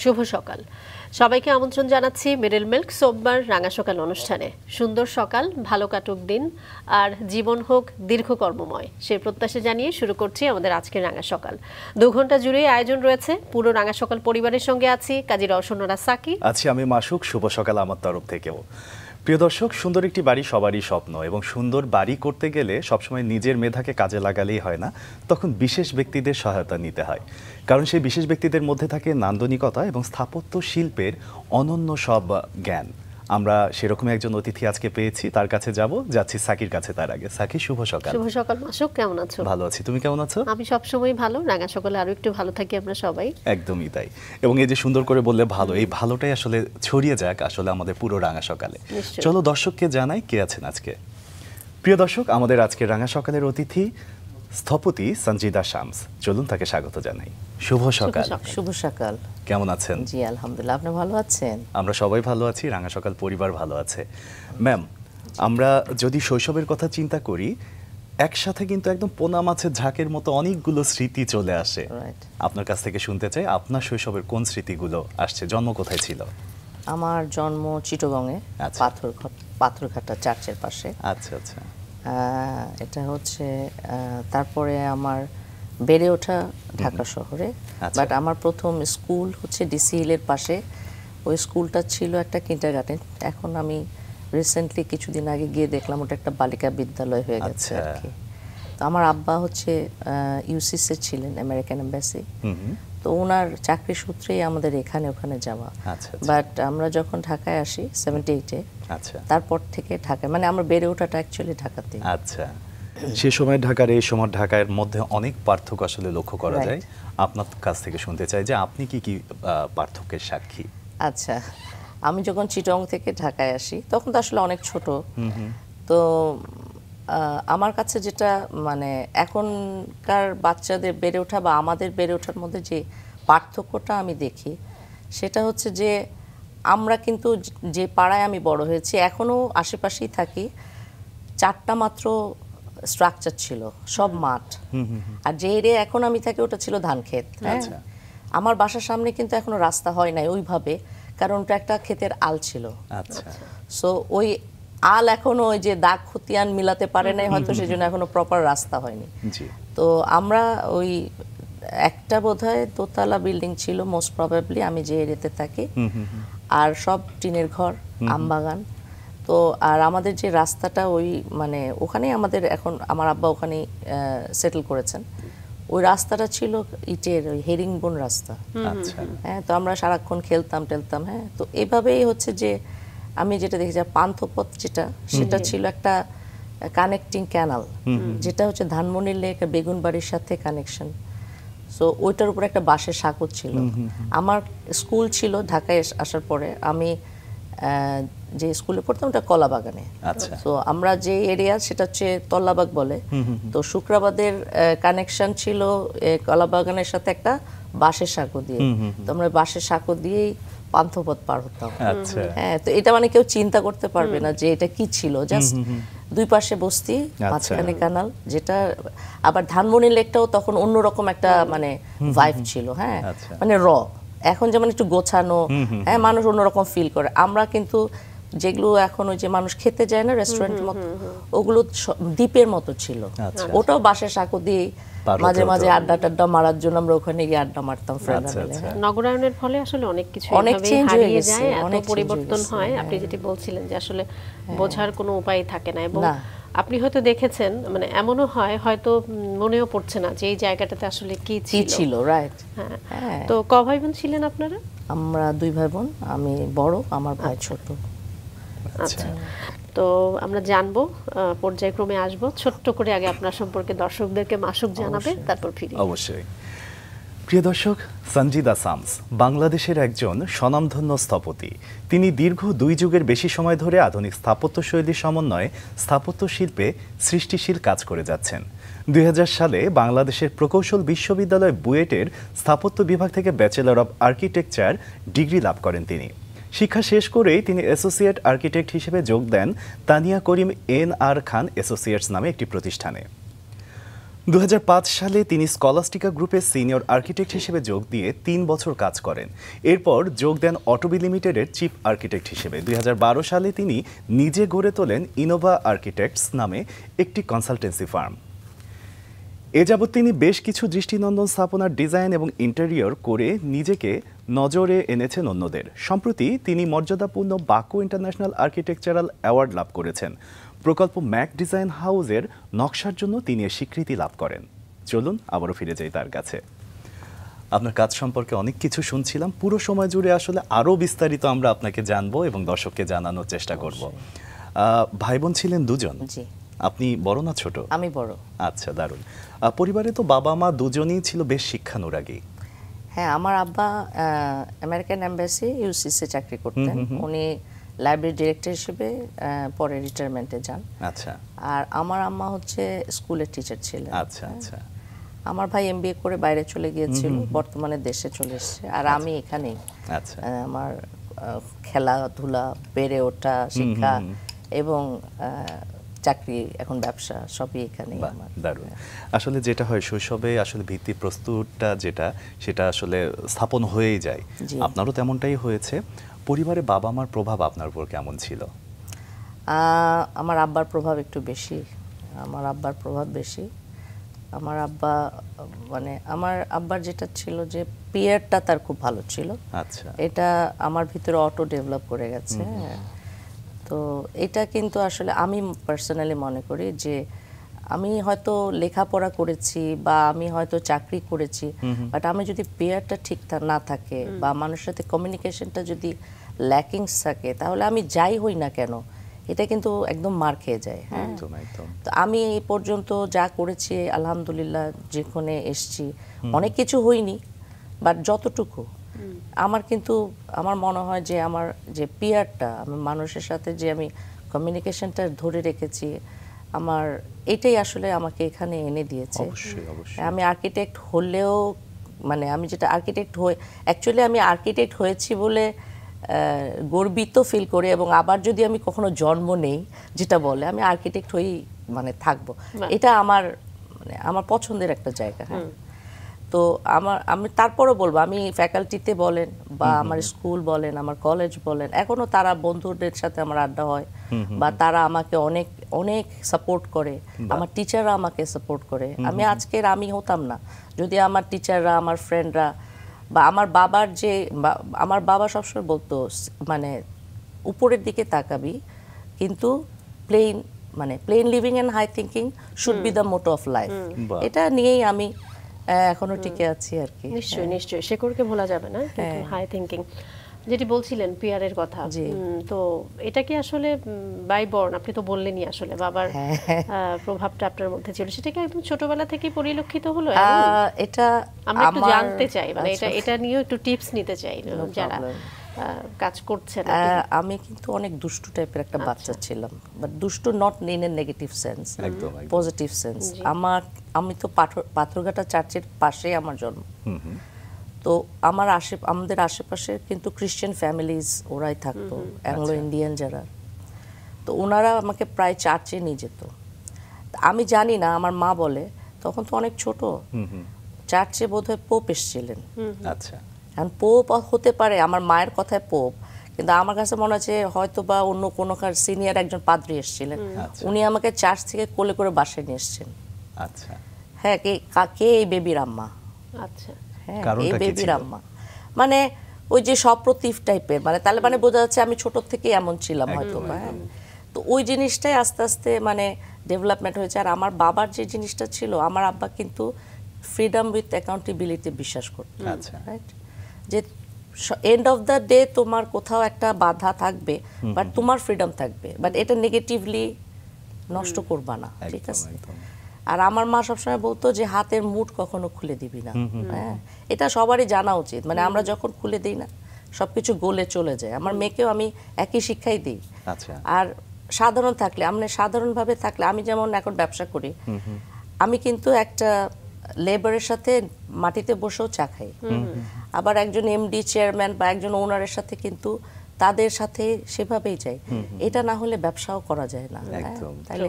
শুভ সকাল সবাইকে আমন্ত্রণ জানাচ্ছি মিডল মিল্ক সোমবার রাঙা সকাল অনুষ্ঠানে। সুন্দর সকাল, ভালো কাটুক দিন আর জীবন হোক দীর্ঘ কর্মময়, সেই প্রত্যাশা জানিয়ে শুরু করছি আমাদের আজকের রাঙা সকাল। 2 ঘন্টা জুড়ে আয়োজন রয়েছে। পুরো রাঙা সকাল পরিবারের সঙ্গে আছি কাজী রওশনরা সাকি, আছি আমি মাসুক। শুভ সকাল আমার তরফ থেকেও। প্রিয় দর্শক, সুন্দর একটি বাড়ি সবারই স্বপ্ন, এবং সুন্দর বাড়ি করতে গেলে সবসময় নিজের মেধাকে কাজে লাগালেই হয় না, তখন বিশেষ ব্যক্তিদের সহায়তা নিতে হয়। কারণ সেই বিশেষ ব্যক্তিদের মধ্যে থাকে নান্দনিকতা এবং স্থাপত্য শিল্পের অনন্য সব জ্ঞান। আমরা সেরকম একজন অতিথি আজকে পেয়েছি, তার কাছে যাচ্ছি সাকির কাছে। তার আগে সাকি, শুভ সকাল। শুভ সকাল মাসুক, কেমন আছো? ভালো আছি, তুমি কেমন আছো? আমি সবসময় ভালো, রাঙা সকালে আরো একটু ভালো থাকি আমরা সবাই। একদমই তাই। এবং এই যে সুন্দর করে বললে ভালো, এই ভালোটাই আসলে ছড়িয়ে যাক আসলে আমাদের পুরো রাঙা সকালে। চলো দর্শককে জানাই কে আছেন আজকে। প্রিয় দর্শক, আমাদের আজকে রাঙা সকালের অতিথি স্থপতি সঞ্জিদা শামস। চলুন তাকে স্বাগত জানাই। শুভ সকাল। শুভ সকাল। কেমন আছেন? জি আলহামদুলিল্লাহ, আপনি ভালো আছেন? আমরা সবাই ভালো আছি, রাঙা সকাল পরিবার ভালো আছে। ম্যাম, আমরা যদি শৈশবের কথা চিন্তা করি, একসাথে কিন্তু একদম পোনা মাছের ঝাঁকের মতো অনেকগুলো স্মৃতি চলে আসে। আপনার কাছ থেকে শুনতে চাই, আপনার শৈশবের কোন স্মৃতিগুলো আসছে? জন্ম কোথায় ছিল? আমার জন্ম চিটাগংয়ে, পাথরঘাটা চার্চের পাশে। আচ্ছা আচ্ছা। এটা হচ্ছে তারপরে আমার বেড়ে ওঠা ঢাকা শহরে। বাট আমার প্রথম স্কুল হচ্ছে ডিসি হিলের পাশে। ওই স্কুলটা ছিল একটা কিন্ডারগার্টেন। এখন আমি রিসেন্টলি কিছুদিন আগে গিয়ে দেখলাম ওটা একটা বালিকা বিদ্যালয় হয়ে গেছে আর কি। তো আমার আব্বা হচ্ছে ইউসিসি ছিলেন, আমেরিকান এম্বাসি। তো ওনার চাকরি সূত্রেই আমাদের এখানে ওখানে যাওয়া। বাট আমরা যখন ঢাকায় আসি 78-এ, তারপর থেকে ঢাকায়, মানে আমরা বেড়ে ওঠাটা অ্যাকচুয়ালি ঢাকাতে। আচ্ছা, সে সময় ঢাকার এই সময় ঢাকার মধ্যে অনেক পার্থক্য আসলে লক্ষ্য করা যায়। আপনার কাছ থেকে শুনতে চাই যে আপনি কি কি পার্থক্যের সাক্ষী? আচ্ছা, আমি যখন চিটং থেকে ঢাকায় আসি তখন তো আসলে অনেক ছোট। তো আমার কাছে যেটা মানে এখনকার বাচ্চাদের বেড়ে ওঠা বা আমাদের বেড়ে ওঠার মধ্যে যে পার্থক্যটা আমি দেখি, সেটা হচ্ছে যে আমরা কিন্তু যে পাড়ায় আমি বড় হয়েছি, এখনও আশেপাশেই থাকি, 4টা মাত্র স্ট্রাকচার ছিল, সব মাঠ। আর যে এরিয়া এখন আমি থাকি ওটা ছিল ধান ক্ষেত। হ্যাঁ, আমার বাসার সামনে কিন্তু এখনো রাস্তা হয় নাই ওইভাবে, কারণ ওটা একটা ক্ষেতের আল ছিল। সো ওই আল এখনো ওই যে দাগ খতিয়ান মিলাতে পারে নাই হয়তো, সেই জন্য এখনো প্রপার রাস্তা হয়নি। তো আমরা ওই একটা বোধহয় দোতলা বিল্ডিং ছিল মোস্ট প্রবাবলি, আমি যে এরিয়াতে থাকি, আর সব টিনের ঘর, আমবাগান। তো আর আমাদের যে রাস্তাটা ওই মানে ওখানেই আমাদের, এখন আমার আব্বা ওখানেই সেটেল করেছেন। ওই রাস্তাটা ছিল ইটের, ওই হেরিংবোন রাস্তা। হ্যাঁ, তো আমরা সারাক্ষণ খেলতাম টেলতাম। হ্যাঁ, তো এভাবেই হচ্ছে যে আমি যেটা দেখি যে পান্থপথ যেটা, সেটা ছিল একটা কানেক্টিং ক্যানাল, যেটা হচ্ছে ধানমন্ডি লেক বেগুনবাড়ির সাথে কানেকশন। সো ওইটার উপরে একটা বাঁশের সাঁকো ছিল। আমার স্কুল ছিল ঢাকায় আসার পরে, আমি যে স্কুলে পড়তাম ওটা কলাবাগানে। তো আমরা যে এরিয়া সেটা হচ্ছে তল্লাবাগ বলে। তো শুক্রাবাদের কানেকশন ছিল কলাবাগানের সাথে একটা বাঁশের সাঁকো দিয়ে। তো আমরা বাঁশের সাঁকো দিয়েই পান্থপথ পার হতাম। হ্যাঁ, তো এটা মানে কেউ চিন্তা করতে পারবে না যে এটা কি ছিল, জাস্ট দুই পাশে বস্তি, মাঝখানে কানাল। যেটা আবার ধানমন্ডি লেকটাও তখন অন্যরকম একটা মানে ভাইব ছিল। হ্যাঁ, মানে এখন যেমন একটু গোছানো, হ্যাঁ, মানুষ অন্যরকম ফিল করে। আমরা কিন্তু যেগুলো এখন ওই যে মানুষ খেতে যায় না রেস্টুরেন্টের মতো, ওগুলো দ্বীপের মতো ছিল। ওটাও বাঁশের সাঁকো দিয়ে মাঝে মাঝে আড্ডা টাড্ডা মারার জন্য আমরা ওখানে গিয়ে আড্ডা মারতাম ফ্রেন্ডরা মিলে। নগরায়নের ফলে আসলে অনেক কিছু হারিয়ে যায়, অনেক পরিবর্তন হয়। আপনি যেটি বলছিলেন যে আসলে বোঝার কোনো উপায় থাকে না, এবং আপনি হয়তো দেখেছেন, মানে এমনও হয় হয়তো মনেও পড়ছে না যে এই জায়গাটাতে আসলে কি ছিল। রাইট। হ্যাঁ, তো ক ভাই বোন ছিলেন আপনারা? আমরা 2 ভাই বোন, আমি বড়, আমার ভাই ছোট। আচ্ছা, তো আমরা জানবো, পর্যায়ক্রমে আসবো। ছোট্ট করে আগে আপনার সম্পর্কে দর্শকদেরকে মাসুক জানাবে, তারপর ফিরি। অবশ্যই। প্রিয় দর্শক, সঞ্জিদা শামস বাংলাদেশের একজন স্বনামধন্য স্থপতি। তিনি দীর্ঘ 2 যুগের বেশি সময় ধরে আধুনিক স্থাপত্য শৈলীর সমন্বয়ে স্থাপত্য শিল্পে সৃষ্টিশীল কাজ করে যাচ্ছেন। 2000 সালে বাংলাদেশের প্রকৌশল বিশ্ববিদ্যালয় বুয়েটের স্থাপত্য বিভাগ থেকে ব্যাচেলর অব আর্কিটেকচার ডিগ্রি লাভ করেন তিনি। শিক্ষা শেষ করেই তিনি অ্যাসোসিয়েট আর্কিটেক্ট হিসেবে যোগ দেন তানিয়া করিম এন আর খান অ্যাসোসিয়েটস নামে একটি প্রতিষ্ঠানে। 2005 সালে তিনি স্কলাস্টিকা গ্রুপের সিনিয়র আর্কিটেক্ট হিসেবে যোগ দিয়ে 3 বছর কাজ করেন। এরপর যোগ দেন অটোবি লিমিটেডের চিফ আর্কিটেক্ট হিসেবে। 2012 সালে তিনি নিজে গড়ে তোলেন ইনোভা আর্কিটেক্টস নামে একটি কনসালটেন্সি ফার্ম। এ যাবৎ তিনি বেশ কিছু দৃষ্টিনন্দন স্থাপনার ডিজাইন এবং ইন্টেরিয়র করে নিজেকে নজরে এনেছেন অন্যদের। সম্প্রতি তিনি মর্যাদাপূর্ণ বাকু ইন্টারন্যাশনাল আর্কিটেকচারাল অ্যাওয়ার্ড লাভ করেছেন। প্রকল্প ম্যাক ডিজাইন হাউসের নকশার জন্য তিনি এ স্বীকৃতি লাভ করেন। চলুন আবারও ফিরে যাই তার কাছে। আপনার কাজ সম্পর্কে অনেক কিছু শুনছিলাম, পুরো সময় জুড়ে আসলে আরও বিস্তারিত আমরা আপনাকে জানবো এবং দর্শককে জানানোর চেষ্টা করব। ভাই বোন ছিলেন দুজন? জি। আপনি বড় না ছোট? আমি বড়। আচ্ছা, দারুণ। পরিবারে তো বাবা মা দুজনেই ছিল বেশ শিক্ষানুরাগী। হ্যাঁ, আমার আব্বা আমেরিকান এম্বাসি ইউসিসি চাকরি করতেন। উনি লাইব্রেরি ডিরেক্টর হিসেবে পরে রিটায়ারমেন্টে যান। আচ্ছা। আর আমার আম্মা হচ্ছে স্কুলের টিচার ছিলেন। আচ্ছা আচ্ছা। আমার ভাই এমবিএ করে বাইরে চলে গিয়েছিল, বর্তমানে দেশে চলে এসেছে। আর আমি এখানেই। আচ্ছা। আমার খেলাধুলা, বেড়ে ওঠা, শিক্ষা এবং চাকরি, এখন ব্যবসা, সবই এখানেই আমার। দারুণ। আসলে যেটা হয় শৈশবে আসলে ভিত্তি প্রস্তুতটা যেটা, সেটা আসলে স্থাপন হয়েই যায়। আপনারও তেমনটাই হয়েছে। পরিবারে বাবা মার প্রভাব আপনার উপর কেমন ছিল? আমার আব্বার প্রভাব একটু বেশি। আমার আব্বা মানে আমার আব্বার যেটা ছিল যে পিয়ারটা তার খুব ভালো ছিল। আচ্ছা। এটা আমার ভিতরে অটো ডেভেলপ করে গেছে। তো এটা কিন্তু আসলে আমি পার্সোনালি মনে করি যে আমি হয়তো লেখাপড়া করেছি বা আমি হয়তো চাকরি করেছি, বাট আমি যদি পেয়ারটা ঠিক না থাকে বা মানুষের সাথে কমিউনিকেশনটা যদি ল্যাকিংস থাকে, তাহলে আমি যাই হই না কেন এটা কিন্তু একদম মার খেয়ে যায়। হ্যাঁ, তো আমি এই পর্যন্ত যা করেছি আলহামদুলিল্লাহ, যেখানে এসছি অনেক কিছু হইনি, বাট যতটুকু আমার কিন্তু আমার মনে হয় যে আমার যে পিয়ারটা, আমি মানুষের সাথে যে আমি কমিউনিকেশনটা ধরে রেখেছি, আমার এটাই আসলে আমাকে এখানে এনে দিয়েছে। অবশ্যই অবশ্যই। আমি আর্কিটেক্ট হলেও মানে আমি যেটা আর্কিটেক্ট হয়ে অ্যাকচুয়ালি আমি আর্কিটেক্ট হয়েছি বলে গর্বিত ফিল করি, এবং আবার যদি আমি কখনো জন্ম নেই যেটা বলে আমি আর্কিটেক্ট হয়েই মানে থাকবো, এটা আমার মানে আমার পছন্দের একটা জায়গা। হ্যাঁ, তো আমি তারপরও বলবো, আমি ফ্যাকাল্টিতে বলেন বা আমার স্কুল বলেন, আমার কলেজ বলেন, এখনো তারা বন্ধুদের সাথে আমার আড্ডা হয় বা তারা আমাকে অনেক অনেক সাপোর্ট করে। আমার টিচাররা আমাকে সাপোর্ট করে। আমি আজকের আমি হতাম না যদি আমার টিচাররা, আমার ফ্রেন্ডরা বা আমার বাবা সবসময় বলতো মানে উপরের দিকে তাকাবি, কিন্তু plain living and high thinking should be the motto of life. এটা নিয়েই আমি এখনো টিকে আছি আর কি। নিশ্চয়ই নিশ্চয়ই, শেকড়কে ভোলা যাবে না, কিন্তু হাই থিঙ্কিং যেটি বলছিলেন পিয়ারের কথা, তো এটা কি আসলে বাই বর্ন? আপনি তো বললেনই আসলে বাবার প্রভাবটা আপনার মধ্যে ছিল, সেটা কি একদম ছোটবেলা থেকেই পরিলক্ষিত হলো? এটা আমরা একটু জানতে চাই, মানে এটা নিয়ে একটু টিপস নিতে চাই যারা কাজ করছেন। আমি কিন্তু অনেক দুষ্টু টাইপের একটা বাচ্চা ছিলাম, বাট দুষ্টু not in a negative sense, positive sense. আমি তো পাথরঘাটা চার্চের পাশে আমার জন্ম। তো আমাদের আশেপাশে কিন্তু খ্রিস্টান ফ্যামিলিজ ওরাই থাকতো, অ্যাংলো ইন্ডিয়ান যারা, তো ওনারা আমাকে প্রায় চার্চে নিয়ে যেত। আমি জানি না, আমার মা বলে তখন তো অনেক ছোট, চার্চে বোধহয় পোপ এসেছিলেন। আচ্ছা। এখন পোপ হতে পারে, আমার মায়ের কথায় পোপ, কিন্তু আমার কাছে মনে হচ্ছে হয়তো বা অন্য কোনো সিনিয়র একজন পাদ্রী এসেছিলেন, উনি আমাকে চার্চ থেকে কোলে করে বাসায় নিয়ে এসেছেন। আচ্ছা। হ্যাঁ, কে এই বেবির আম্মা? আচ্ছা। হ্যাঁ, এই বেবির আম্মা মানে ওই যে সপ্রতিভ টাইপের, মানে তাহলে মানে বোঝা যাচ্ছে আমি ছোট থেকে এমন ছিলাম হয়তো। হ্যাঁ, তো ওই জিনিসটাই আস্তে আস্তে মানে ডেভেলপমেন্ট হয়েছে। আর আমার বাবার যে জিনিসটা ছিল, আমার আব্বা কিন্তু ফ্রিডম উইথ অ্যাকাউন্টেবিলিটি বিশ্বাস করতেন। আচ্ছা। রাইট, যে এন্ড অফ দ্য ডে তোমার কোথাও একটা বাধা থাকবে, বাট তোমার ফ্রিডম থাকবে, বাট এটা নেগেটিভলি নষ্ট করবা না। ঠিক আছে। আর আমার মা সবসময় বলতো যে হাতের মুঠ কখনো খুলে দিবি না। হ্যাঁ, এটা সবারই জানা উচিত। মানে আমরা যখন খুলে দিই না, সবকিছু গলে চলে যায়। আমার মেয়েকেও আমি একই শিক্ষাই দিই। আর সাধারণভাবে থাকলে, আমি যেমন এখন ব্যবসা করি, আমি কিন্তু একটা লেবারের সাথে মাটিতে বসেও চা খাই, আবার একজন এমডি, চেয়ারম্যান বা একজন ওনারের সাথে কিন্তু তাদের সাথে সেভাবেই যাই। এটা না হলে ব্যবসাও করা যায় না। তাহলে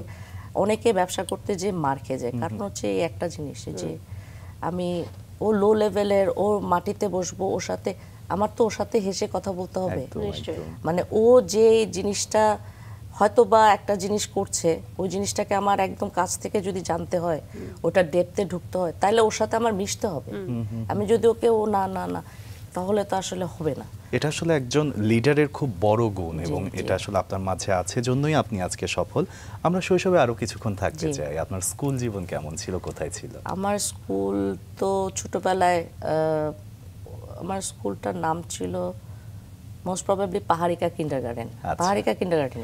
অনেকে ব্যবসা করতে যে মার খেয়ে যায়, কারণ হচ্ছে এই একটা জিনিস যে আমি ও লো লেভেলের, ও মাটিতে বসবো, ওর সাথে আমার তো ওর সাথে হেসে কথা বলতে হবে। মানে ও যে জিনিসটা হয়তো বা একটা জিনিস করছে, ওই জিনিসটাকে আমার একদম কাছ থেকে যদি জানতে হয়, ওটা ডেপথে ঢুকতে হয়, তাহলে ওর সাথে আমার মিশতে হবে। আমি যদি ওকে ও না না না, তাহলে তো আসলে হবে না। এটা আসলে একজন লিডারের খুব বড় গুণ, এবং এটা আসলে আপনার মাঝে আছে জন্যই আপনি আজকে সফল। আমরা শৈশবে আরো কিছুক্ষণ থাকতে চাই। আপনার স্কুল জীবন কেমন ছিল, কোথায় ছিল? আমার স্কুল তো ছোটবেলায়, আমার স্কুলটার নাম ছিল most probably Paharika kindergarten. Paharika kindergarten,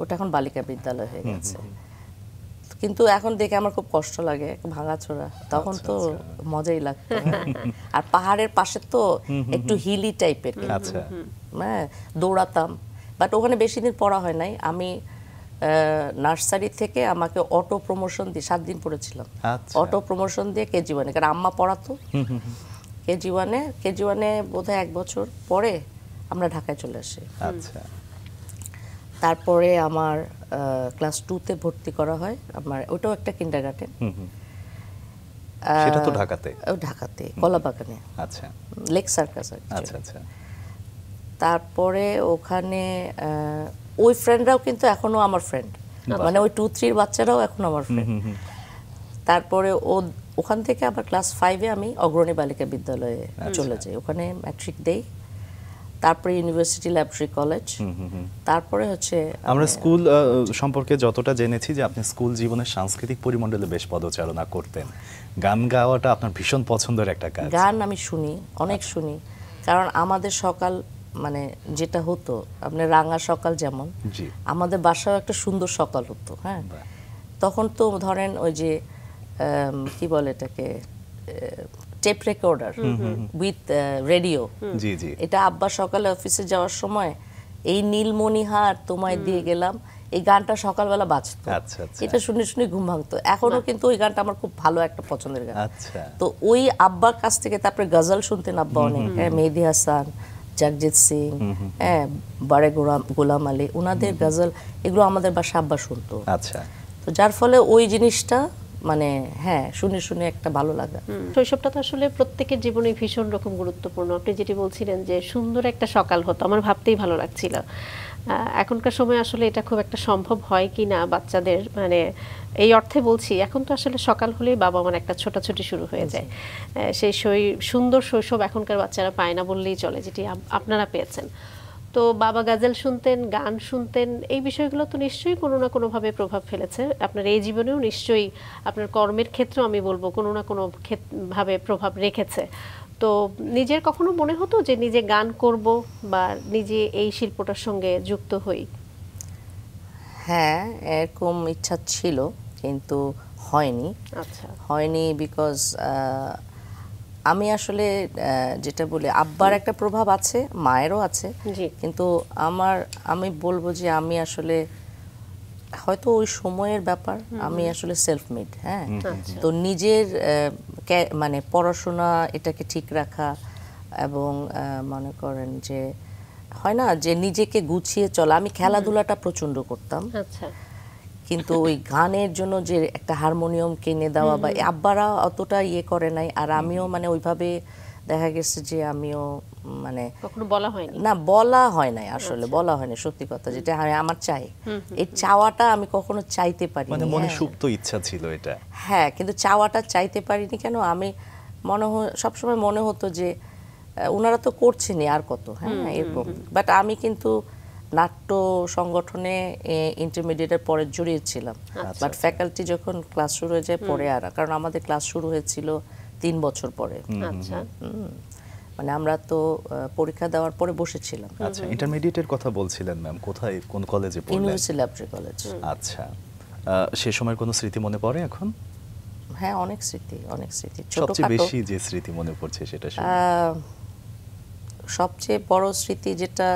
ওটা এখন বালিকা বিদ্যালয় হয়ে গেছে। কিন্তু এখন দেখে আমার খুব কষ্ট লাগে, ভাঙাচোরা। তখন তো মজাই লাগতো। আর পাহাড়ের পাশে তো একটু হিলি টাইপের, হ্যাঁ, দৌড়াতাম। বাট ওখানে বেশি দিন পড়া হয় নাই। আমি নার্সারি থেকে আমাকে অটো প্রমোশন দিয়ে 7 দিন পড়েছিলাম। অটো প্রমোশন দিয়ে কেজি 1-এ, কারণ আম্মা পড়াতো। কেজি ওয়ানে বোধহয় 1 বছর পরে আমরা ঢাকায় চলে আসি। আচ্ছা। তারপরে আমার ক্লাস 2-তে ভর্তি করা হয়। আমার ওটাও একটা কিন্ডারগার্টেন। সেটা তো ঢাকাতে? ঢাকাতে, কলাবাগানে। আচ্ছা। Lake circus. আচ্ছা আচ্ছা। তারপরে ওখানে ওই ফ্রেন্ডরাও কিন্তু এখনো আমার ফ্রেন্ড, মানে ওই 2-3 বাচ্চারাও এখন আমার ফ্রেন্ড। তারপরে ওখান থেকে আবার ক্লাস 5-এ আমি অগ্রণী বালিকা বিদ্যালয়ে চলে যাই। ওখানে ম্যাট্রিক দেই। তারপরে ইউনিভার্সিটি ল্যাবরেটরি কলেজ। তারপরে হচ্ছে আমরা স্কুল সম্পর্কে যতটা জেনেছি যে আপনি স্কুল জীবনের সাংস্কৃতিক পরিমণ্ডলে বেশ পদচারণা করতেন। গান গাওয়াটা আপনার ভীষণ পছন্দের একটা কাজ। গান আমি শুনি, অনেক শুনি। কারণ আমাদের সকাল, মানে যেটা হতো আপনার রাঙা সকাল, যেমন আমাদের বাসাও একটা সুন্দর সকাল হতো। হ্যাঁ, তখন তো ধরেন ওই যে কি বলে এটাকে, টেপ রেকর্ডার উইথ রেডিও। জি জি। এটা আব্বা সকালে অফিসে যাওয়ার সময় এই নীলমণিহার তোমায় দিয়ে গেলাম, এই গানটা সকালবেলা বাজতো। এটা শুনে শুনে ঘুম ভাঙতো। এখনো কিন্তু ওই গানটা আমার খুব ভালো একটা পছন্দের গান। তো ওই আব্বার কাছ থেকে তারপরে গজল শুনতেন আব্বা অনেক, মেহেদি হাসান, জগজিৎ সিং, হ্যাঁ, বারে গোলাম আলী, ওনাদের গজল, এগুলো আমাদের বাসা আব্বা শুনতো। আচ্ছা। তো যার ফলে ওই জিনিসটা মানে হ্যাঁ শুনে শুনে একটা ভালো লাগা। শৈশবটা তো আসলে প্রত্যেকের জীবনে ভীষণ রকম গুরুত্বপূর্ণ। আপনি যেটি বলছিলেন যে সুন্দর একটা সকাল হতো, আমার ভাবতেই ভালো লাগছিল। এখনকার সময় আসলে এটা খুব একটা সম্ভব হয় কি না বাচ্চাদের, মানে এই অর্থে বলছি, এখন তো আসলে সকাল হলেই বাবা মার একটা ছোটাছুটি শুরু হয়ে যায়। সেই সুন্দর শৈশব এখনকার বাচ্চারা পায় না বললেই চলে, যেটি আপনারা পেয়েছেন। তো বাবা গাজল শুনতেন, গান শুনতেন, এই বিষয়গুলো তো নিশ্চয়ই কোনো না কোনোভাবে প্রভাব ফেলেছে আপনার এই জীবনেও, নিশ্চয়ই আপনার কর্মের ক্ষেত্রেও আমি বলবো কোনো না কোনো ভাবে প্রভাব রেখেছে। তো নিজের কখনো মনে হতো যে নিজে গান করব বা নিজে এই শিল্পটার সঙ্গে যুক্ত হই? হ্যাঁ, এরকম ইচ্ছা ছিল কিন্তু হয়নি। আচ্ছা। হয়নি বিকজ আমি আসলে যেটা বলি, আব্বার একটা প্রভাব আছে, মায়েরও আছে, কিন্তু আমি বলবো যে আমি আসলে হয়তো ওই সময়ের ব্যাপার, আমি আসলে সেলফ মেড। হ্যাঁ, তো নিজের মানে পড়াশোনা এটাকে ঠিক রাখা, এবং মনে করেন যে হয় না যে নিজেকে গুছিয়ে চলা। আমি খেলাধুলাটা প্রচন্ড করতাম, কিন্তু ওই গানের জন্য যে একটা হারমোনিয়াম কিনে দেওয়া বা আব্বারা অতটা ইয়ে করে নাই, আর আমিও মানে ওইভাবে দেখা গেছে যে আমিও মানে কখনো বলা হয়নি, না বলা হয় নাই আসলে, বলা হয়নি সত্যি কথা, যেটা আমার চাই, এই চাওয়াটা আমি কখনো চাইতে পারিনি। মানে মনে সুপ্ত ইচ্ছা ছিল এটা। হ্যাঁ, কিন্তু চাওয়াটা চাইতে পারিনি কেন, আমি সবসময় মনে হতো যে ওনারা তো করছেনই, আর কত, হ্যাঁ এরকম। বাট আমি কিন্তু নাট্য সংগঠনে ইন্টারমিডিয়েটের পরে জড়িয়েছিলাম, বাট ফ্যাকাল্টি যখন ক্লাস শুরু হয়ে যায় পরে আর, কারণ আমাদের ক্লাস শুরু হয়েছিল 3 বছর পরে। আচ্ছা, মানে আমরা তো পরীক্ষা দেওয়ার পরে বসেছিলাম। আচ্ছা, ইন্টারমিডিয়েটের কথা বলছিলেন ম্যাম, কোথায়, কোন কলেজে পড়লেন? University laboratory college. আচ্ছা, সে সময়ের কোনো স্মৃতি মনে পড়ে এখন? হ্যাঁ, অনেক স্মৃতি, অনেক স্মৃতি। সবচেয়ে বেশি যে স্মৃতি মনে পড়ছে সেটা? সবচেয়ে বড় স্মৃতি যেটা,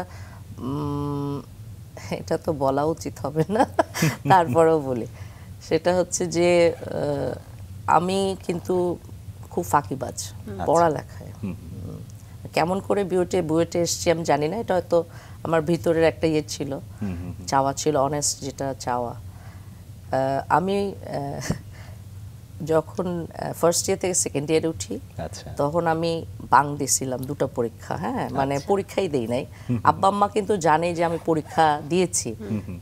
এটা তো বলা উচিত হবে না, তারপরেও বলি, সেটা হচ্ছে যে আমি কিন্তু খুব ফাঁকিবাজ পড়ালেখায়। কেমন করে বুয়েটে এসেছি আমি জানি না, এটা হয়তো আমার ভিতরের একটা ইয়ে ছিল, চাওয়া ছিল, অনেস্ট যেটা চাওয়া। আমি যখন ফার্স্ট ইয়ার থেকে সেকেন্ড ইয়ারে উঠি আচ্ছা তখন আমি বাং দিয়েছিলাম 2টা পরীক্ষা, হ্যাঁ মানে পরীক্ষাই দেই নাই। আব্বা আম্মা কিন্তু জানে যে আমি পরীক্ষা দিয়েছি,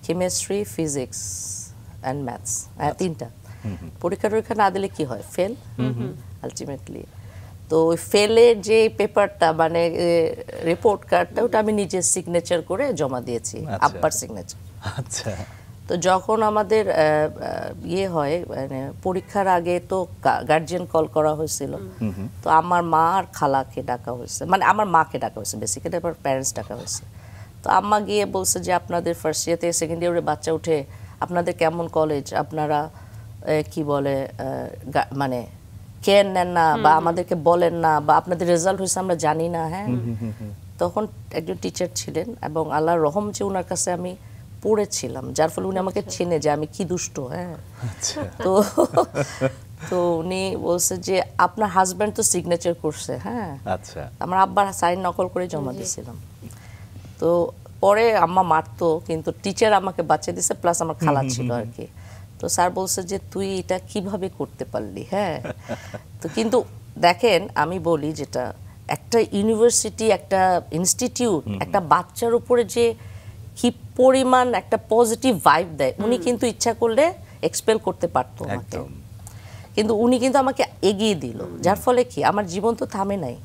কেমিস্ট্রি, ফিজিক্স অ্যান্ড ম্যাথস, 3টা। পরীক্ষা না দিলে কি হয়, ফেল আলটিমেটলি। তো ওই ফেলের যে পেপারটা মানে রিপোর্ট কার্ডটা, ওটা আমি নিজের সিগনেচার করে জমা দিয়েছি, আব্বার সিগনেচার। আচ্ছা তো যখন আমাদের ইয়ে হয় মানে পরীক্ষার আগে তো গার্জিয়ান কল করা হয়েছিল, তো আমার মা আর খালাকে ডাকা হয়েছে, মানে আমার মাকে ডাকা হয়েছে বেসিক্যালি, আবার প্যারেন্টস ডাকা হয়েছে। তো আম্মা গিয়ে বলছে যে আপনাদের ফার্স্ট ইয়ার থেকে সেকেন্ড ইয়ারে বাচ্চা উঠে, আপনাদের কেমন কলেজ, আপনারা কি বলে মানে কেয়ার নেন না বা আমাদেরকে বলেন না, বা আপনাদের রেজাল্ট হয়েছে আমরা জানি না। হ্যাঁ, তখন একজন টিচার ছিলেন এবং আল্লাহর রহম যে ওনার কাছে আমি পড়েছিলাম, যার ফলে উনি আমাকে চেনে যে আমি কি দুষ্ট। হ্যাঁ, তো তো উনি বলছে যে আপনার হাজব্যান্ড তো সিগনেচার করছে। হ্যাঁ, আচ্ছা আমার আব্বার সাইন নকল করে জমা দিয়েছিলাম। তো পরে আম্মা মারতো, কিন্তু টিচার আমাকে বাঁচিয়ে দিছে, প্লাস আমার খালা ছিল আর কি। তো স্যার বলছে যে তুই এটা কিভাবে করতে পারলি। হ্যাঁ, তো কিন্তু দেখেন আমি বলি যেটা একটা ইউনিভার্সিটি, একটা ইনস্টিটিউট একটা বাচ্চার উপরে যে কি পরিমাণ একটা পজিটিভ ভাইব দেয়, উনি কিন্তু ইচ্ছা করলে এক্সপেল করতে পারতো আমাকে, কিন্তু উনি কিন্তু আমাকে এগিয়ে দিল, যার ফলে কি আমার জীবন তো থামে নাই।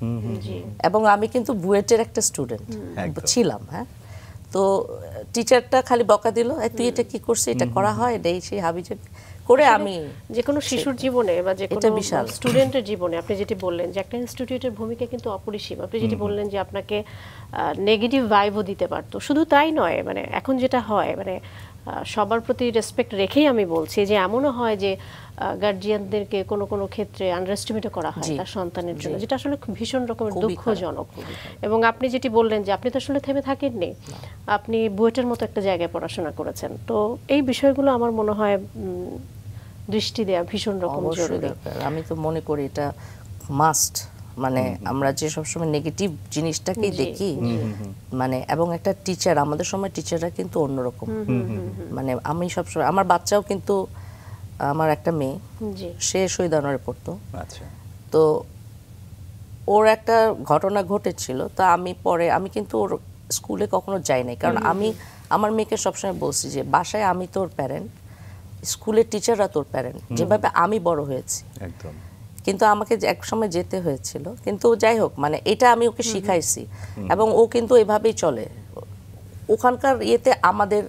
এবং আমি কিন্তু বুয়েটের একটা স্টুডেন্ট ছিলাম। হ্যাঁ, তো টিচারটা খালি বকা দিল, তুই এটা কি করছিস, এটা করা হয়, এটাই সেই হাবিজাবি করে আমি যে কোনো শিশুর জীবনে বা যে কোনো স্টুডেন্টের জীবনে আপনি যেটি বললেন যে একটা ইনস্টিটিউটের ভূমিকা কিন্তু অপরিসীম। আপনি যেটি বললেন যে আপনাকে নেগেটিভ ভাইবও দিতে পারতো, শুধু তাই নয়, মানে এখন যেটা হয় মানে সবার প্রতি রেসপেক্ট রেখেই আমি বলছি যে এমনও হয় যে গার্জিয়ানদেরকে কোনো কোনো ক্ষেত্রে আন্ডারএস্টিমেট করা হয় তার সন্তানের জন্য, যেটা আসলে ভীষণ রকমের দুঃখজনক। এবং আপনি যেটি বললেন যে আপনি তো আসলে থেমে থাকেননি, আপনি বুয়েটের মতো একটা জায়গায় পড়াশোনা করেছেন, তো এই বিষয়গুলো আমার মনে হয় দৃষ্টি দেয়া ভীষণ রকম জরুরি। আমি তো মনে করি এটা মাস্ট, মানে আমরা যে সবসময় নেগেটিভ জিনিসটাকেই দেখি, মানে এবং একটা টিচার, আমাদের সময় টিচাররা কিন্তু অন্যরকম। মানে আমি সবসময়, আমার বাচ্চাও কিন্তু, আমার একটা মেয়ে, সে শহীদ আনোয়ারে পড়তো, তো ওর একটা ঘটনা ঘটেছিল, তা আমি পরে আমি কিন্তু ওর স্কুলে কখনো যাই নাই, কারণ আমি আমার মেয়েকে সবসময় বলছি যে বাসায় আমি তোর প্যারেন্ট, স্কুলের টিচাররা তোর প্যারেন্ট, যেভাবে আমি বড় হয়েছি। একদম। কিন্তু আমাকে এক সময় যেতে হয়েছিল, কিন্তু যাই হোক, মানে এটা আমি ওকে শিখাইছি এবং ও কিন্তু এভাবেই চলে ওখানকার ইয়েতে, আমাদের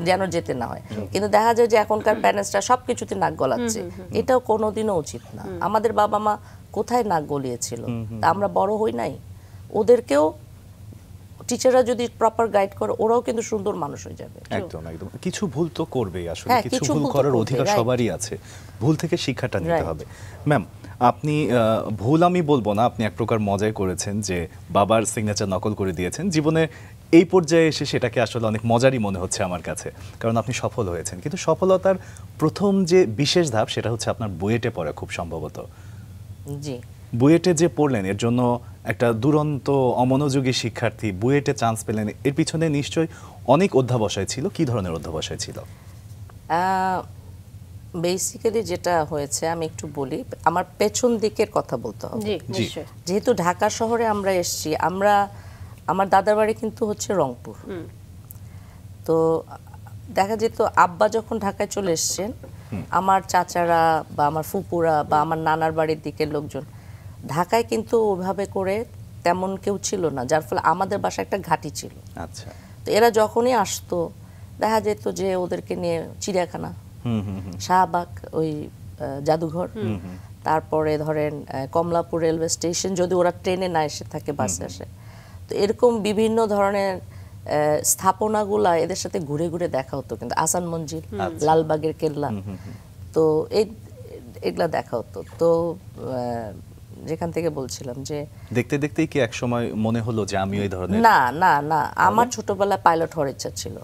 যেন যেতে না হয়। কিন্তু দেখা যায় যে এখনকার প্যারেন্টসরা সব কিছুতে নাক গলাচ্ছে, এটাও কোনোদিনও উচিত না। আমাদের বাবা মা কোথায় নাক গলিয়েছিল, তা আমরা বড় হই নাই? ওদেরকেও টিচাররা যদি প্রপার গাইড করে, ওরাও কিন্তু সুন্দর মানুষ হয়ে যাবে। একদম একদম। কিছু ভুল তো করবেই, আসলে কিছু ভুল করার অধিকার সবারই আছে, ভুল থেকে শিক্ষাটা নিতে হবে। ম্যাম, আপনি ভুল আমি বলবো না, আপনি এক প্রকার মজাই করেছেন যে বাবার সিগনেচার নকল করে দিয়েছেন। জীবনে এই পর্যায়ে এসে সেটাকে আসলে অনেক মজারই মনে হচ্ছে আমার কাছে, কারণ আপনি সফল হয়েছেন। কিন্তু সফলতার প্রথম যে বিশেষ ধাপ, সেটা হচ্ছে আপনার বুয়েটে পড়া, খুব সম্ভবত। জি, বুয়েটে যে পড়লেন, এর জন্য একটা দুরন্ত অমনোযোগী শিক্ষার্থী বুয়েটে চান্স পেলেন, এর পিছনে নিশ্চয়ই অনেক অধ্যাবসায় ছিল। কি ধরনের অধ্যাবসায় ছিল? বেসিক্যালি যেটা হয়েছে আমি একটু বলি, আমার পেছন দিকের কথা বলতে হবে। যেহেতু ঢাকা শহরে আমরা এসেছি, আমার দাদার বাড়ি কিন্তু হচ্ছে রংপুর। তো দেখা যেত আব্বা যখন ঢাকায় চলে এসছেন, আমার চাচারা বা আমার ফুপুরা বা আমার নানার বাড়ির দিকের লোকজন, ঢাকায় কিন্তু ওইভাবে করে তেমন কেউ ছিল না, যার ফলে আমাদের বাসায় একটা ঘাঁটি ছিল। আচ্ছা, তো এরা যখনই আসতো দেখা যেত যে ওদেরকে নিয়ে চিড়িয়াখানা, শাহবাগ, ওই জাদুঘর, তারপরে ধরেন কমলাপুর রেলওয়ে স্টেশন, যদি ওরা ট্রেনে না এসে থাকে বাসে আসে, তো এরকম বিভিন্ন ধরনের স্থাপনাগুলা এদের সাথে ঘুরে ঘুরে দেখা হতো। কিন্তু আসান মঞ্জিল, লালবাগের কেল্লা, তো এগুলা দেখা হতো। তো যেখান থেকে বলছিলাম যে দেখতে দেখতেই কি এক সময় মনে হলো যে আমি ওই ধরনের? না না না, আমার ছোটবেলায় পাইলট হওয়ার ইচ্ছা ছিল।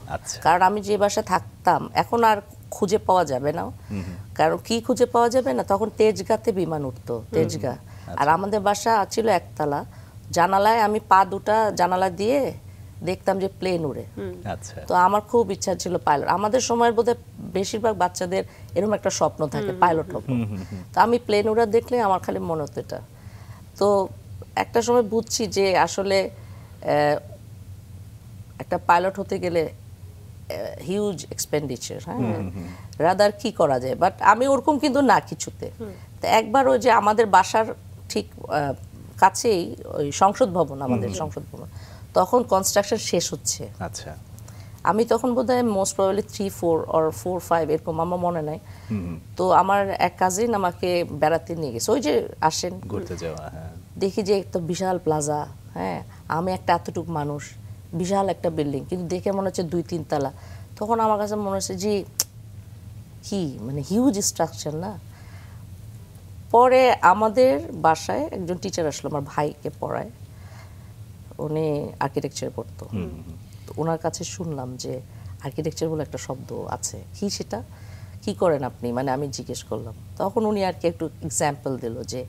কারণ আমি যে বাসায় থাকতাম, এখন আর খুঁজে পাওয়া যাবে না। কারণ কি খুঁজে পাওয়া যাবে না, তখন তেজগাঁতে বিমান উঠতো, তেজগাঁ। আর আমাদের বাসা ছিল একতলা, জানালায় আমি পা দুটা জানালা দিয়ে দেখতাম যে প্লেন উড়ে। আচ্ছা তো আমার খুব ইচ্ছা ছিল পাইলট। আমাদের সময়ের বোধহয় বেশিরভাগ বাচ্চাদের এরকম একটা স্বপ্ন থাকে পাইলট হবো। তো আমি প্লেন উড়া দেখলে আমার খালি মনে হতো এটা। তো একটা সময় বুঝছি যে আসলে একটা পাইলট হতে গেলে হিউজ এক্সপেন্ডিচার, হ্যাঁ, রাদার কি করা যায়। বাট আমি ওরকম কিন্তু না কিছুতে। তো একবার ওই যে আমাদের বাসার ঠিক কাছেই ওই সংসদ ভবন, আমাদের সংসদ ভবন, তখন কনস্ট্রাকশন শেষ হচ্ছে। আচ্ছা আমি তখন বোধহয় মোস্ট প্রবাবলি 3-4 or 4-5 এরকম, আমার মনে নাই। তো আমার এক কাজিন আমাকে বেড়াতে নিয়ে গেছে, ওই যে আসেন ঘুরতে যাওয়া, হ্যাঁ দেখি যে একটা বিশাল প্লাজা, হ্যাঁ, আমি একটা এতটুকু মানুষ, বিশাল একটা বিল্ডিং, কিন্তু দেখে মনে হচ্ছে 2-3 তলা। তখন আমার কাছে মনে হচ্ছে যে কি মানে হিউজ স্ট্রাকচার না। পরে আমাদের বাসায় একজন টিচার আসলো, আমার ভাইকে পড়ায়, উনি আর্কিটেকচার পড়তো। তো ওনার কাছে শুনলাম যে আর্কিটেকচার বলে একটা শব্দ আছে, কি সেটা, কি করেন আপনি, মানে আমি জিজ্ঞেস করলাম। তখন উনি আর কি একটু এক্সাম্পল দিল যে